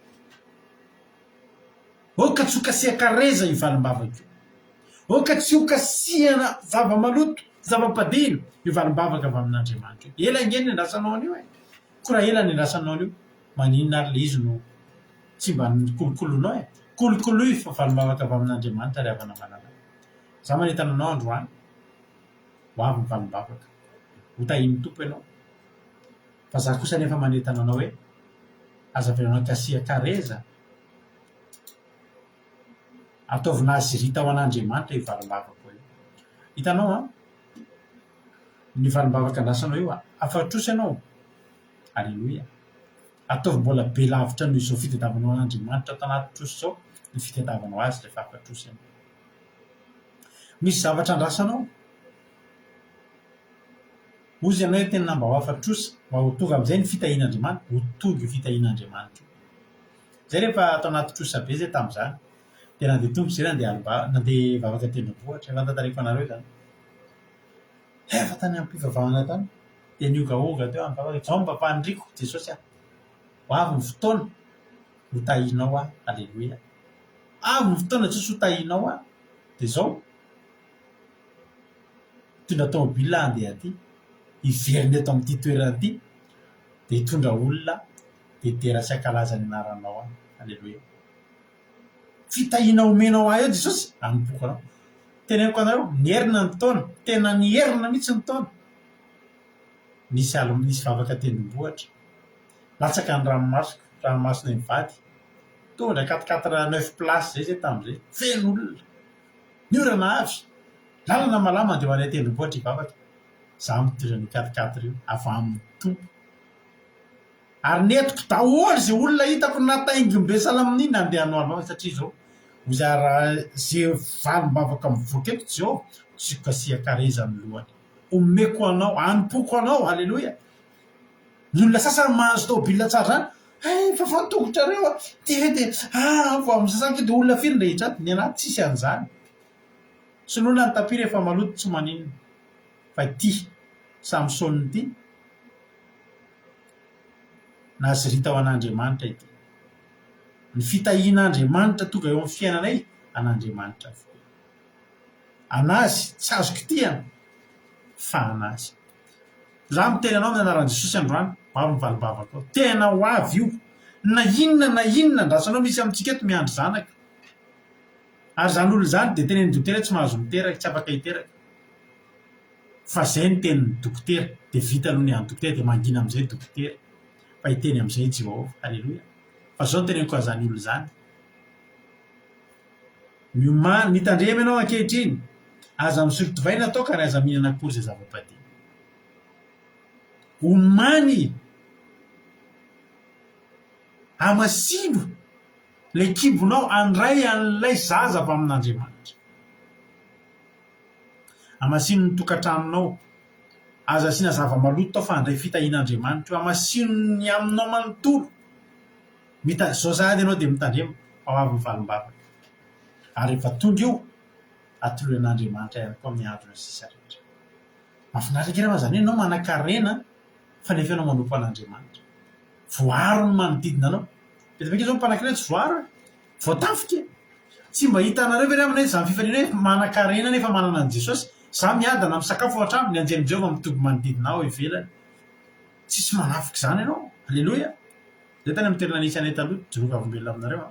oka tsy ho kasia-kareza ivalim-bavaka io oka tsy ho kasiana zava-maloto zava-padino ivalim-bavaka avy amin'Andriamanitra io ela ingeny andrasanao an'io ko raha ela ny andrasanao an'io maninona ary le izy no tsy mba nikolokoloanao kolokoloy fa valim-bavaka avy amin'Andriamanitra ry havana manana za manentana anao androany ho avy ny valim-bavaka ho tahiny tompo ianao fa za kosa nefa manentana anao hoe aza velanao kasia kareza ataovina azy rita ao an'Andriamanitra io valim-bavaka io hitanao ny valim-bavaka andrasanao io afatrosa ianao alleloia ataovy mbola be lavitra noho izao fitadiavanao an'Andriamanitra tanaty troso zao ny fitadiavanao azy rehefa afatrosa ianao misy zavatra andrasanao ozy ianao hoe tena mba ho afatrosa mba ho tonga am'izay ny fitahian'Andriamanitra ho tonga fitahian'Andriamanitra zay rehefa atao anaty trosa be zay tamin'izany de nandeha tombotsy zay nandeha vavaka tendrombohitra efa tantariko anareo zany efa tany ampivavahana tany de niogaoga teo amivavaka zao mba mpandriko Jesosy ho avy ny fotoana ho tahinao alleloia avy ny fotoana tsosy ho tahinao de zao tondra tomobila andeha aty iveriny eto amin'ity toerana ity de hitondra olona de dera sy ankalaza ny anaranao alleloia fitahina omenao eo Jesosy anompoka anao teneniko anareo nierina ny taona tena nierina mihitsy ny taona nisy vavaka tendrombohitra latsaka ny ranomasina mivady tonga 4-9 place zay zay tamin'izay feno olona ny orana avy lalana malama andeha ho any tendrombohitra ivavaka za mitondra ny 4 io avy amin'ny tompo ary netiko daholo zay olona hitako nataingimbe salamin'iny nandeha hanao alvavaka satria zao ozara zay valim-bavaka mivoaka eto Jehovah tsy kasia kareza ny lohany omeko anao anompoko anao alleloia ny olona sasany mahazo tobila tsara zany fa fatogotrareo ty vety vo amin'ny sasany de olona firy rehetra ny anaty tsisy an'izany sy nolona ny tapy rehefa maloto tsy maninona fa ty samsony ty nazyrita ao an'Andriamanitra ity ny fitahian'Andriamanitra tonga eo amin'ny fiainanay an'Andriamanitra anazy tsy azoko tiana fa anazy za miteny anao amin'ny anaran'i Jesosy androany avy mivalibavaka ao tena ho avy io na inona ndrasanao misy amintsika eto miandry zanaka ary zany olo zany de tenen'ny dokotera tsy mahazo miteraka tsy afaka hiteraka fa zay ny tenin'ny dokotera de vita aloha ny an'ny dokotera de mangina am'izay dokotera fa hiteny am'izay Jehovah alleloia fa zao ny teneniko azany olo zany mitandremy ianao ankehitriny aza misotro divay natao ka ry aza mihinana akory zay zava-padiny omany amasino le kibonao andray an'lay zaza avy amin'Andriamanitra amasino ny tokantranonao aza asiana zava-maloto tao fa andray fitahian'Andriamanitra io amasino ny aminao manontolo zao sahady ianao de mitandrema ao avy mivalim-bavaka ary efa tonga io atoloan'Andriamanitra ihany koa amin'ny androny sisa rehetra mahafinaritra kely ma zany hoe ianao manan-karena fa nefa ianao manompo an'Andriamanitra voaro ny manodidina anao betabeka zao mpanankarena tsy voaro voatafika tsy mba hitanareo ve aminay zany fifaliana hoe manan-karena nefa manana an' Jesosy za miadana misakafo ao an-trano ny anjery Jehova mitovy manodidina ao ivelany tsisy manafiky zany ianao alleloia zay tany amin'ny toerana nisy anay taloha joroka avombelona aminareo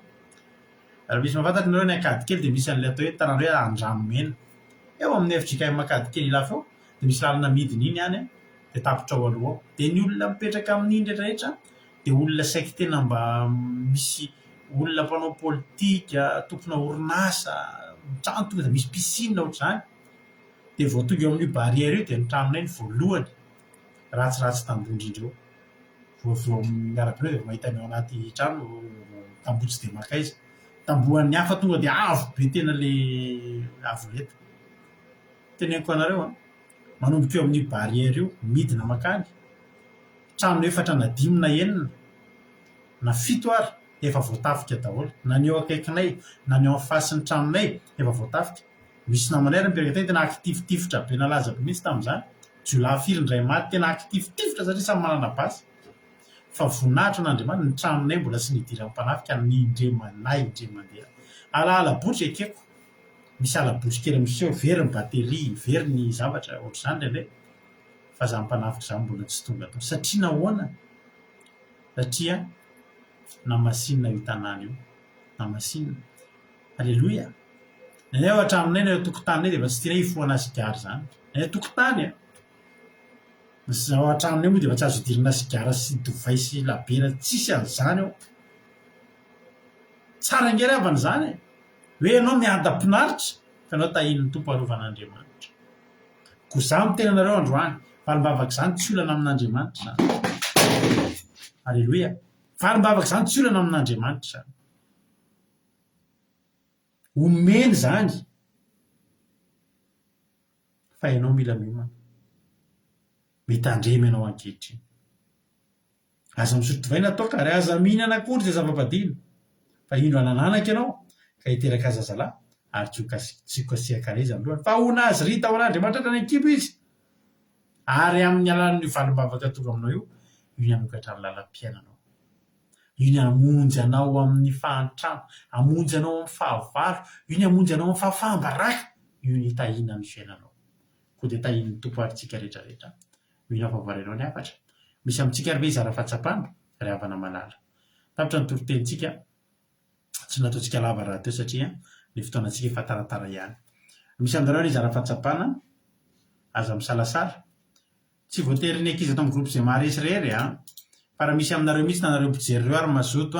ary misy mahafantatry nareo ny akady kely de misy an'ilay atao hoe tanandro hoe andramomena eo amin'ny efidrika makady kely ilafy ao de misy lalana midiny iny any de tapitra ao aloha ao de ny olona mipetraka amin'iny rehetrarehetra de olona saiky tena mba misy olona mpanao politika tompona orinasa trano tonga de misy piscine ohatr'izany de vao tonga eo amin'io barrière io de ny tranonay ny voalohany ratsiratsy tambondrindreo vao miarapinao de mahita ny ao anaty trano tambotsy de makaiza tambohan'ny hafa tonga de avo be tena le avoleta teneniko anareo manomboka eo amin'ny barrière io midina makany trano efatra na 5 na 9 na 7 ary efa voatafika daholo na ny eo akaikinay na ny eo amin'ny fasin'ny tranonay efa voatafika misy namanay ary mipetraka teny tena akitifitifitra be nalaza be mihitsy tamin'izany Jolay firy ndray maty tena akitifitifitra satria samy manana basy fa voninahitra an'Andriamanitra ny tranonay mbola sy nidiran'ny mpanafika ny indremanay indremandeha alaala botsy ekeko misy alabotsy kely miseho very ny bateria very ny zavatra ohatr'izany lay fa za mpanafika zany mbola tsy tonga tao satria nahoana satria na masinina io tanàna io na masinina alleloia ny ao hatraminay na eo tokotaninay de efa tsy tianay hifoana sigara zany ny tokotany ao hatraminay moa de efa tsy azo hidirana sigara sy dovay sy labera tsisy an'izany ao tsara ngery avan'izany hoe ianao miadam-pinaritra fa ianao tahin'ny tompo alovan'Andriamanitra ko za mitena anareo androany valimbavaka zany tsy olana amin'Andriamanitra zany alleloia valimbavaka zany tsy olana amin'Andriamanitra zany omeny zany fa ianao mila miomana mitandremy ianao ankehitriny aza misotro divay natao ka ry aza mihinana akory zay zava-padina fa indro anananaka ianao ka hiteraka zazalahy ary tsy kasiaka izy amin'ny lohany fa honazy rita ao an'Andriamanitra trany ankibo izy ary amin'ny alalan'io valimbavaka tonga aminao io ny anokatra ny lalam-piainanao io ny amonjy anao amin'ny fahantrano amonjy anao amin'ny fahavalo io ny amonjy anao amin'ny fahafahambaraka io ny tahina ny fiainanao koa de tahin'ny tompo aritsika rehetrarehetra io ny afavoaranao ny afatra misy amintsika ary ve izara fahatsapana ry havana malala tapitra ny torotenitsika tsy nataontsika lava raha teo satria ny fotoanantsika efa taratara ihany misy aminareo ny izara fahatsapana aza misalasala tsy voatery ny ankizy atao amin'ny groupe zay maharesy rery fa raha misy aminareo mihitsy nanareo mpijery reo ary mazoto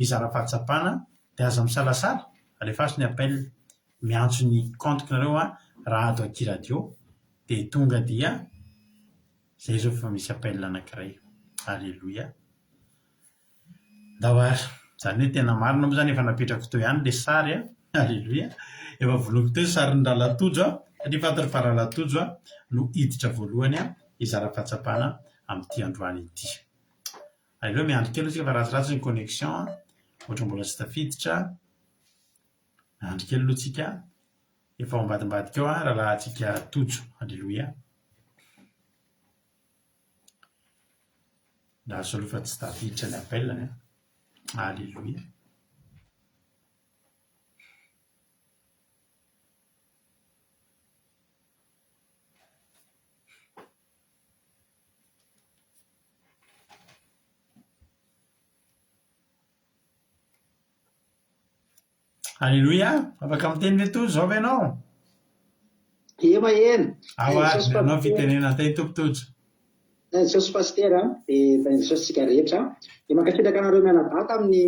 izara fahatsapana de aza misalasala alefaso ny appel miantso ny comptekinareo raha ato aky radio de tonga dia zay zao fa misy appel anankiray alleloia dahoary zany hoe tena marina moa zany efa napetrako teo ihany le sary alleloia efa voloko teo sariny rahalatojo satria fantatra fa rahalatojo no hiditra voalohany izara fahatsapana amin'ity androany ity Aleo miandry kely tsika fa ratsiratsy ny connexion ohatra mbola tsy tafiditra. Miandry kely aloha tsika efa ao ambadimbadika eo raha tsika tojo. Alleloia. Laso aloha fa tsy tafiditra ny appelany. Alleloia. Alleloia. Afaka miteny ve tojo zao ve ianao? Maheno. Anao fitenena teny tompotojo. Jesosy pasteur dia Jesositsika rehetra dia mankasitraka anareo mianadahy tamin'ny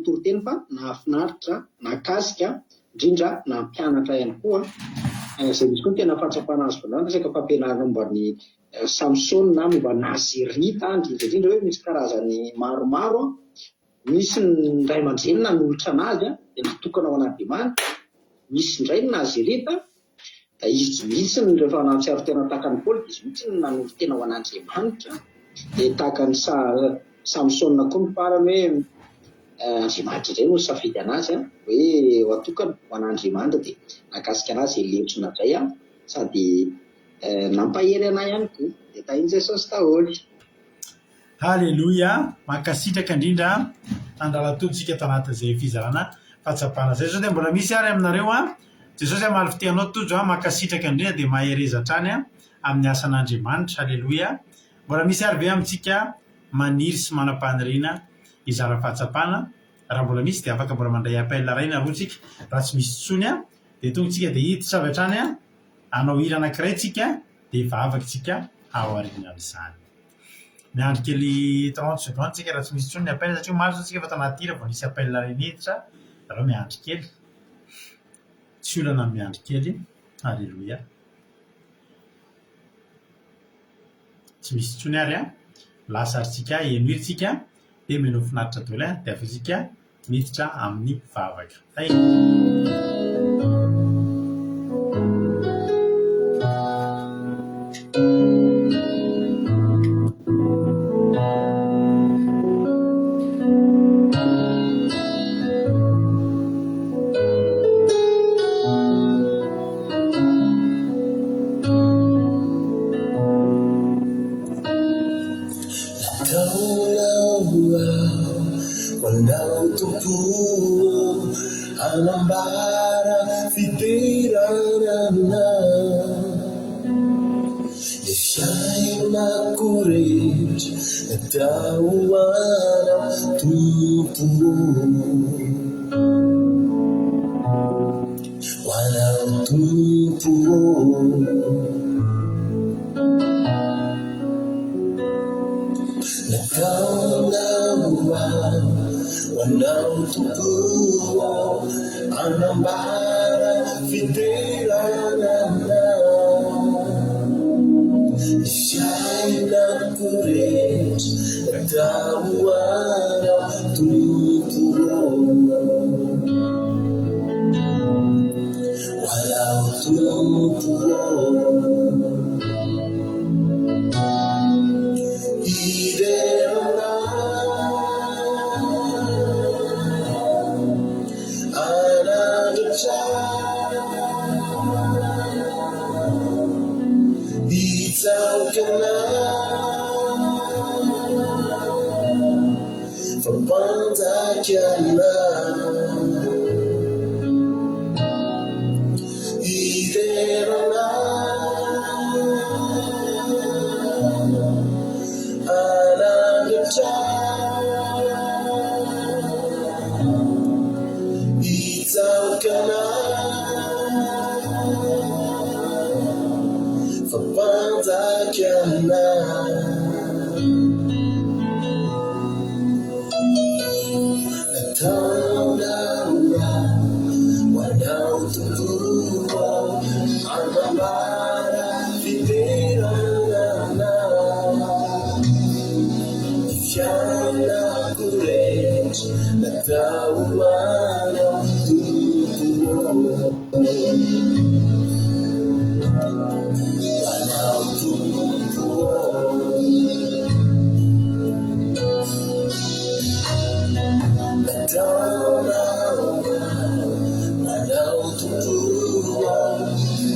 toroteny fa nahafinaritra, nakasika, indrindra na mpianatra ihany koa. Izay misy koa ny tena fahatsapana azy voalohany resaka fampianarana momba ny Samsona na momba Nazirita, indrindra hoe misy karazany maromaro. Misy ny ray aman-dreny nanolotra anazy dia natokana ho an'Andriamanitra. Misy indray ny Nazirita, izy mihitsy ny rehefa nahatsiaro tena tahaka ny Paoly, izy mihitsy ny nanolo tena ho an'Andriamanitra. Dia tahaka ny Samsona koa ny farany hoe Andriamanitra izay no safidy anazy hoe ho atokana ho an'Andriamanitra, dia nakasika anazy letrona izay sady nampahery anahy ihany koa. Dia tahiny Jesosy daholo. Halleluia. Mankasitraka indrindra andalatoditsika tao anatin'izay fizarana fahatsapana zay. Zao dia mbola misy ary aminareo Jesosy amaly fitehanao tojo mankasitraka indrindra dia mahereza hatrany amin'ny asan'Andriamanitra. Halleluia. Mbola misy ary ve amintsika maniry sy manam-paniriana izara fahatsapana? Raha mbola misy dia afaka mbola mandray appel raina rotsika. Raha tsy misy tsony dia tonga tsika dia hiditra avy hatrany anao hira anankiray tsika dia efa afaka tsika ao aoriana amin'izany. Miandry kely 30 secondes tsika raha tsy misy tsony ny appel satria maro tsika efa tanaty hira vao nisy appel raina hiditra. Raha miandry kely. Tsy olana miandry kely. Alleluia. Tsy misy tsony ary lasa aritsika emirintsika dia meno finaritra daholo dia afatsika miditra amin'ny vavaka. Anambara fitirana Yeshaina kureja Tawana tupu Wana tupu Nakauna wana tupu Anambara fitirana Shaina kureja Tawana tupu Walau tupu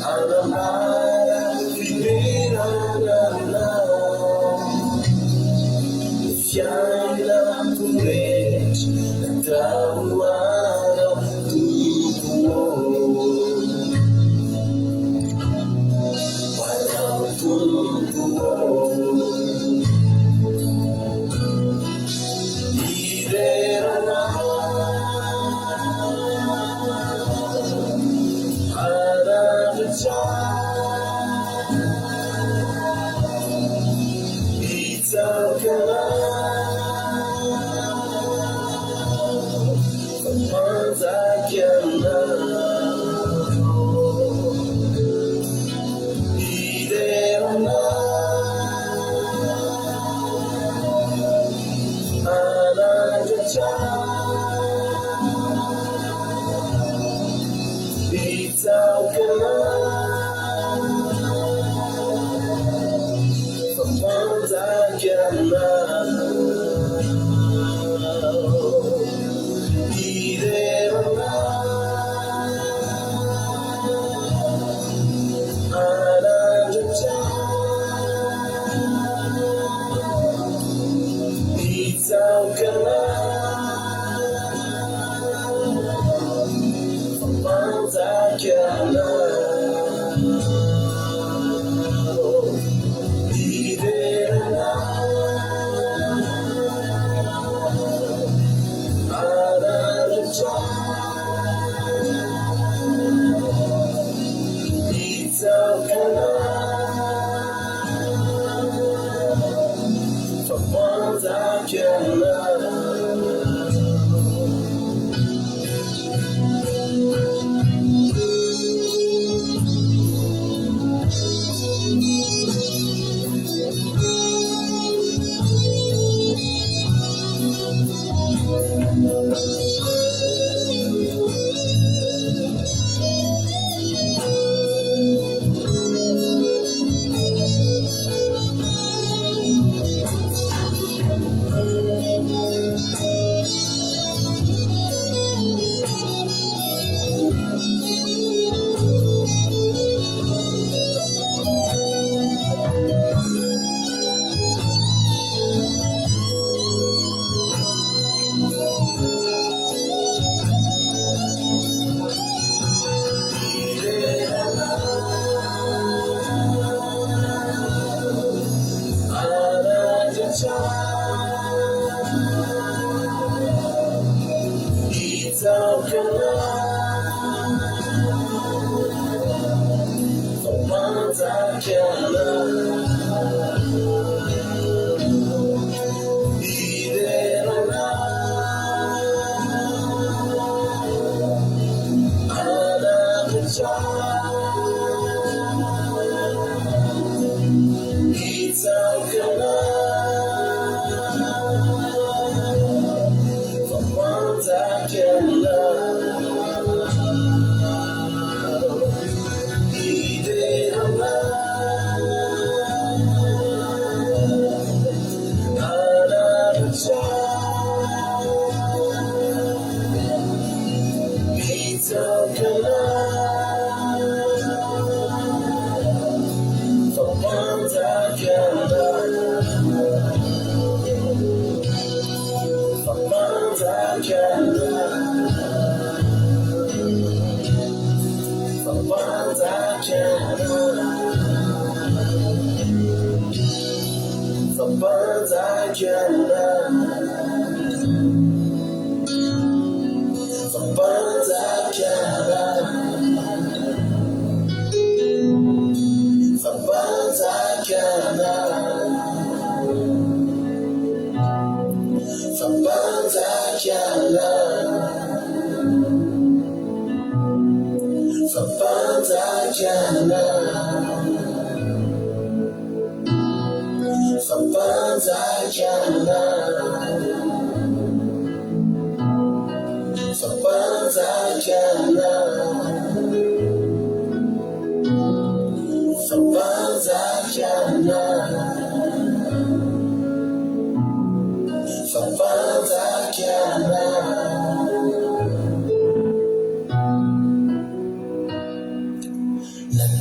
anamara fiberanana fiaina kuretra tamuara tukumo wanau tukumo iderana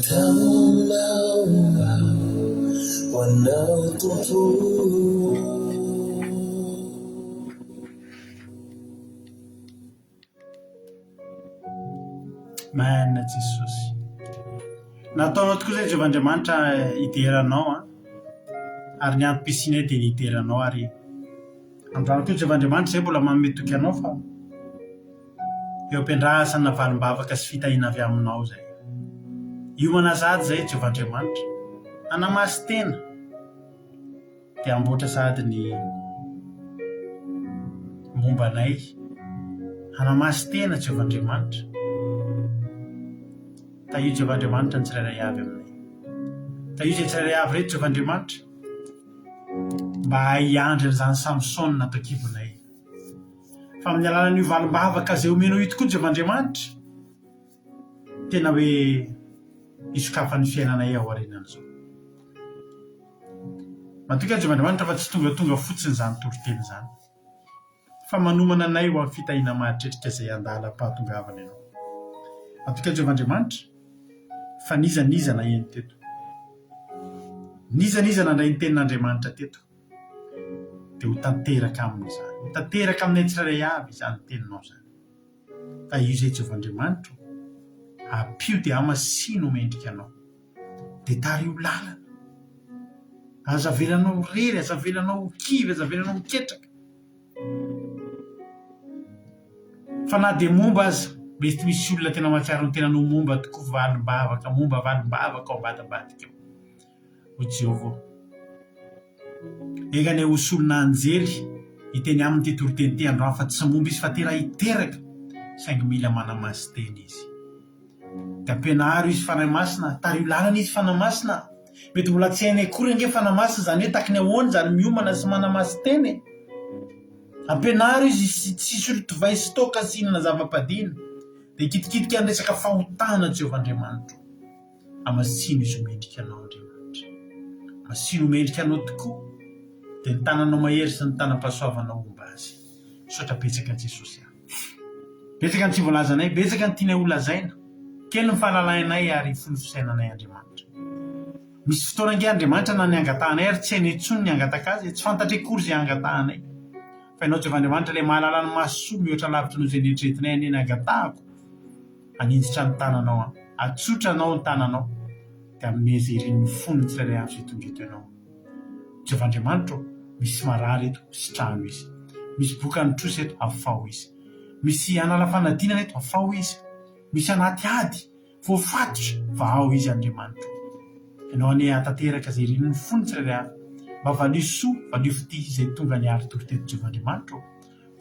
Marina Jesosy. Nataonao tokoa izay Jehovah'Andriamanitra hideranao ary ny antom-pisinay dia nideranao ary androany koa Jehovah'Andriamanitra izay mbola manome toky anao fa eo am-piandrasana valim-bavaka sy fitahiana avy aminao izay. Io manazady izay Jehovah'Andriamanitra anamasy tena dia amboatra sady ny mombanay anamasy tena Jehovah'Andriamanitra. Tahio Jehovah'Andriamanitra ny tsirairay avy aminay. Tahio izay tsirairay avy reto Jehovah'Andriamanitra mba hiandry an'izany Samsona natao kibonay. Fa amin'ny alalan'io valim-bavaka izay omenao io tokoa Jehovah'Andriamanitra tena hoe isokafany fiainanay ao aorianan'izao. Matoka Jehovah'Andriamanitra fa tsy tonga fotsiny izany toriteny izany fa manomana anay ho amin'ny fitahiana maharitrerika izay andalam-pahatongavana ianao. Matoka Jehovah'Andriamanitra fa nizanizana eny teto. Nizanizana ndray ny tenin'Andriamanitra teto dia ho tanteraka amin'izany. Ho tanteraka aminay tsirairay avy izany teninao izany. Fa io izay Jehovah'Andriamanitra ampio dia amasino mendrika anao dia tary ho lalana. Azavelanao rery, azavelanao kivy, azavelanao miketraka. Fa na dia momba aza mety misy olona tena mahatsiaro ny tena no momba tokoa valim-bavaka, momba valim-bavaka ao ambadabadika eo. Ho Jehovah. Egany ho solona anjery hiteny amin'ny ty toriteny ty androany fa tsy momba izy fa tena hiteraka saingy mila manamasy teny izy. Dia ampianaro izy fanahy masina, tary ho lalana izy fanahy masina. Mety mbola tsy hainay akory ange fanahy masina izany hoe takiny ahoana izany miomana sy manamasy teny. Ampianaro izy tsisy olo tovay sy toka sy inona zava-padina dia hikitikitika ny resaka fahotana Jehovah'Andriamanitra. Amasino izy homendrika anao Andriamanitra. Amasino homendrika anao tokoa dia ny tananao mahery sy ny tanam-pahasoavanao omba azy. Misaotra betsaka Jesosy aho. Betsaka ny tsy voalazanay, betsaka ny tianay holazaina. Kely ny fahalalainay ary folo fisainanay Andriamanitra. Misy fotoana ange Andriamanitra na ny angatahanay ary tsy hainay intsony ny angataka azy, tsy fantatra akory izay angatahanay. Fa ianao Jehovah'Andriamanitra ilay mahalala ny masoa mihoatra lavitra noho izay nieritreretinay aneny angatahako. Aninditra ny tananao, atsotra anao ny tananao dia amezeri ny fony tsirairay avy izay tonga eto ianao. Jehovah'Andriamanitra misy marary eto sitrano izy. Misy bokany trosa eto afao izy. Misy anala fanadinana eto afao izy. Misy anaty ady voafatotra va ao izy Andriamanitra. Ianao ane atanteraka izay riny ny fony tsirairay avy. Mba valio soa, valio fity izay tonga ny ary toriteto Jehovah'Andriamanitra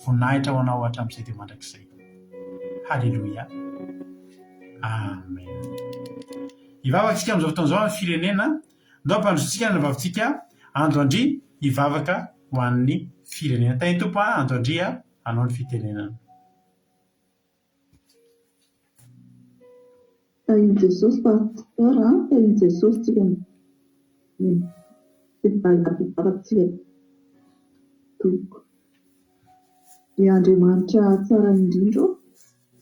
voninahitra ho anao hatramin'izay dia mandrakizay. Halleluia. Amen. Hivavaka isika amin'izao fotoan'izao amin'ny firenena, ndao ampandrosotsika ny vavintsika andro andry hivavaka ho an'ny firenena. Tany tompo andro andry hanao ny fitenenana. Tahin Jesosy pastora, tahin Jesosy tsika tsika toko. Dia Andriamanitra tsara indrindra,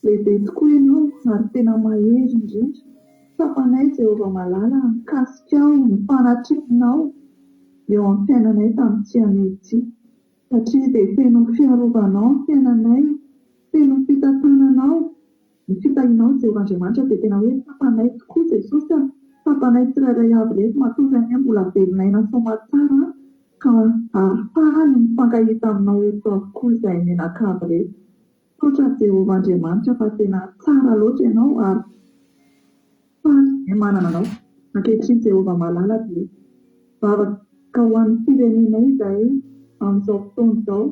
lehibe tokoa ianao ary tena mahery indrindra. Tapanay Jehovah malala mikasika ao, mifanatrikinao eo amin'ny fiainanay tamin'ny tsy anetsy. Satria dia feno fiarovanao ny fiainanay, feno fitantananao. Ny fitahinao Jehovah Andriamanitra dia tena hoe tapanay tokoa Jesosy, tapanay tsirairay avy rehetra mahatonga ny mbola velonay somatsara ka ahafahan'ny mifankahita aminao eto avokoa izay menakavy rehetra. Sotra Jehovah Andriamanitra fa tena tsara loatra ianao ary faly manana anao. Ankehitriny Jehovah malala dia vavaka ho an'ny firenena izahay amin'izao fotoana izao.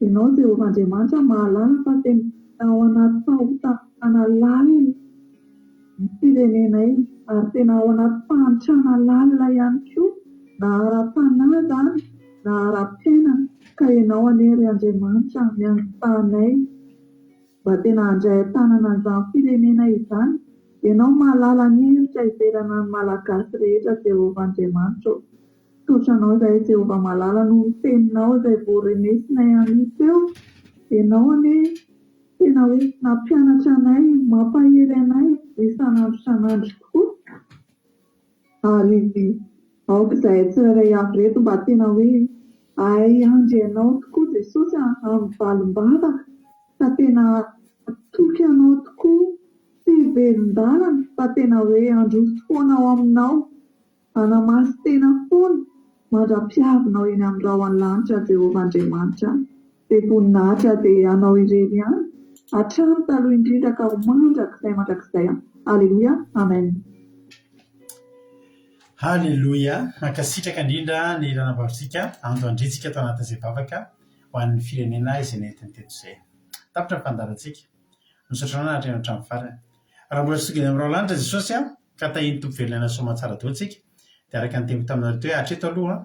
Ianao Jehovah Andriamanitra mahalala fa tena ao anaty fahotana lalina ny firenenay ary tena ao anaty fahantrana lalina ihany koa na ara-panahy na ara-piainana ka ianao anery Andriamanitra miantanay mba tena handray tanana an'izany firenena izany. Ianao mahalala ny hevitra iverana ny malagasy rehetra Jehovah Andriamanitra. Sotranao izay Jehovah malala no teninao izay voarenesinay anio teo. Ianao ane tena hoe nampianatra anay, mampahery anay isan'andro tokoa. ary aoka izay tsirairay avy reto mba tena hoe ay andrianao tokoa Jesosy amin'ny valim-bavaka fa tena toky anao tokoa sy verin-dalana fa tena hoe androso foana ao aminao anamasy tena foana mandra-piavinao eny amin'ny rahona lanitra Jehovah Andriamanitra dia voninahitra dia anao ireny ihany hatrany taloha indrindra ka ho mandrakizay Alleluia amen. Halleluia. Mankasitraka indrindra ny ranam-bavitsika ando andritsika tao anatin'izay vavaka ho an'ny firenena izay nentiny teto izay. Tapitra ny fandarantsika misaotra anao nahatrany hatramin'ny farany. Raha mbola tsy tonga eny amin'ny raolanitra Jesosy ka tahiny tompo velona soamantsara daontsika dia araka ny tempo taminareo hoe hatreto aloha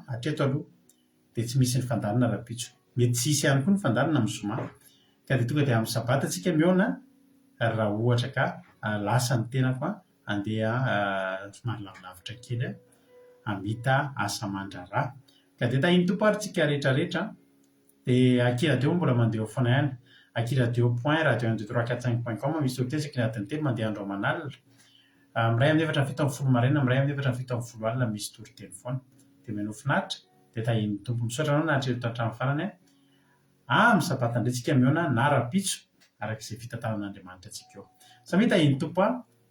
dia tsy misy ny fandarana raha-pitso. Mety tsy hisy ihany koa ny fandarana amin'ny zoma ka dia tonga dia amin'ny sabata tsika mihaona raha ohatra ka lasa ny tenako andeha somary lavilavitra kely hamita asa aman-draharaha ka dia tahiny tompo ary tsika rehetrarehetra dia akiradio mbola mandeha foana ihany akiradio.point radio12345.com misy tokotezaka ny adiny telo mandeha andro aman'alina miray amin'ny efatra ny fito amby folo maraina miray amin'ny efatra ny fito amby folo alina misy toriteny foana dia meno finaritra dia tahiny tompo misaotra anao nahatreto hatramin'ny farany amin'ny sabata indray tsika mihaona na raha-pitso arak'izay vita tanan'Andriamanitra antsika eo samy tahiny tompo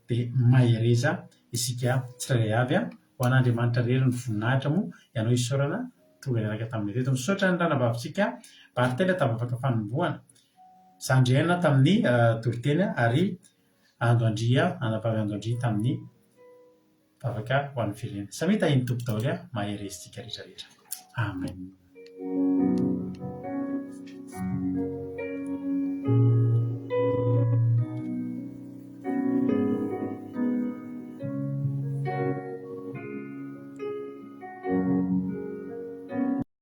dia mahereza isika tsirairay avy ho an'Andriamanitra rery ny voninahitra moa ianao isaorana tonga niaraka tamin'ny teto misaotra ny ranam-bavitsika Bartela tavavaka fanombohana Sandriana tamin'ny toriteny ary Andoandria anavavy Andoandria tamin'ny vavaka ho an'ny firenena samy tahiny tompo daholo mahereza isika rehetrarehetra amen.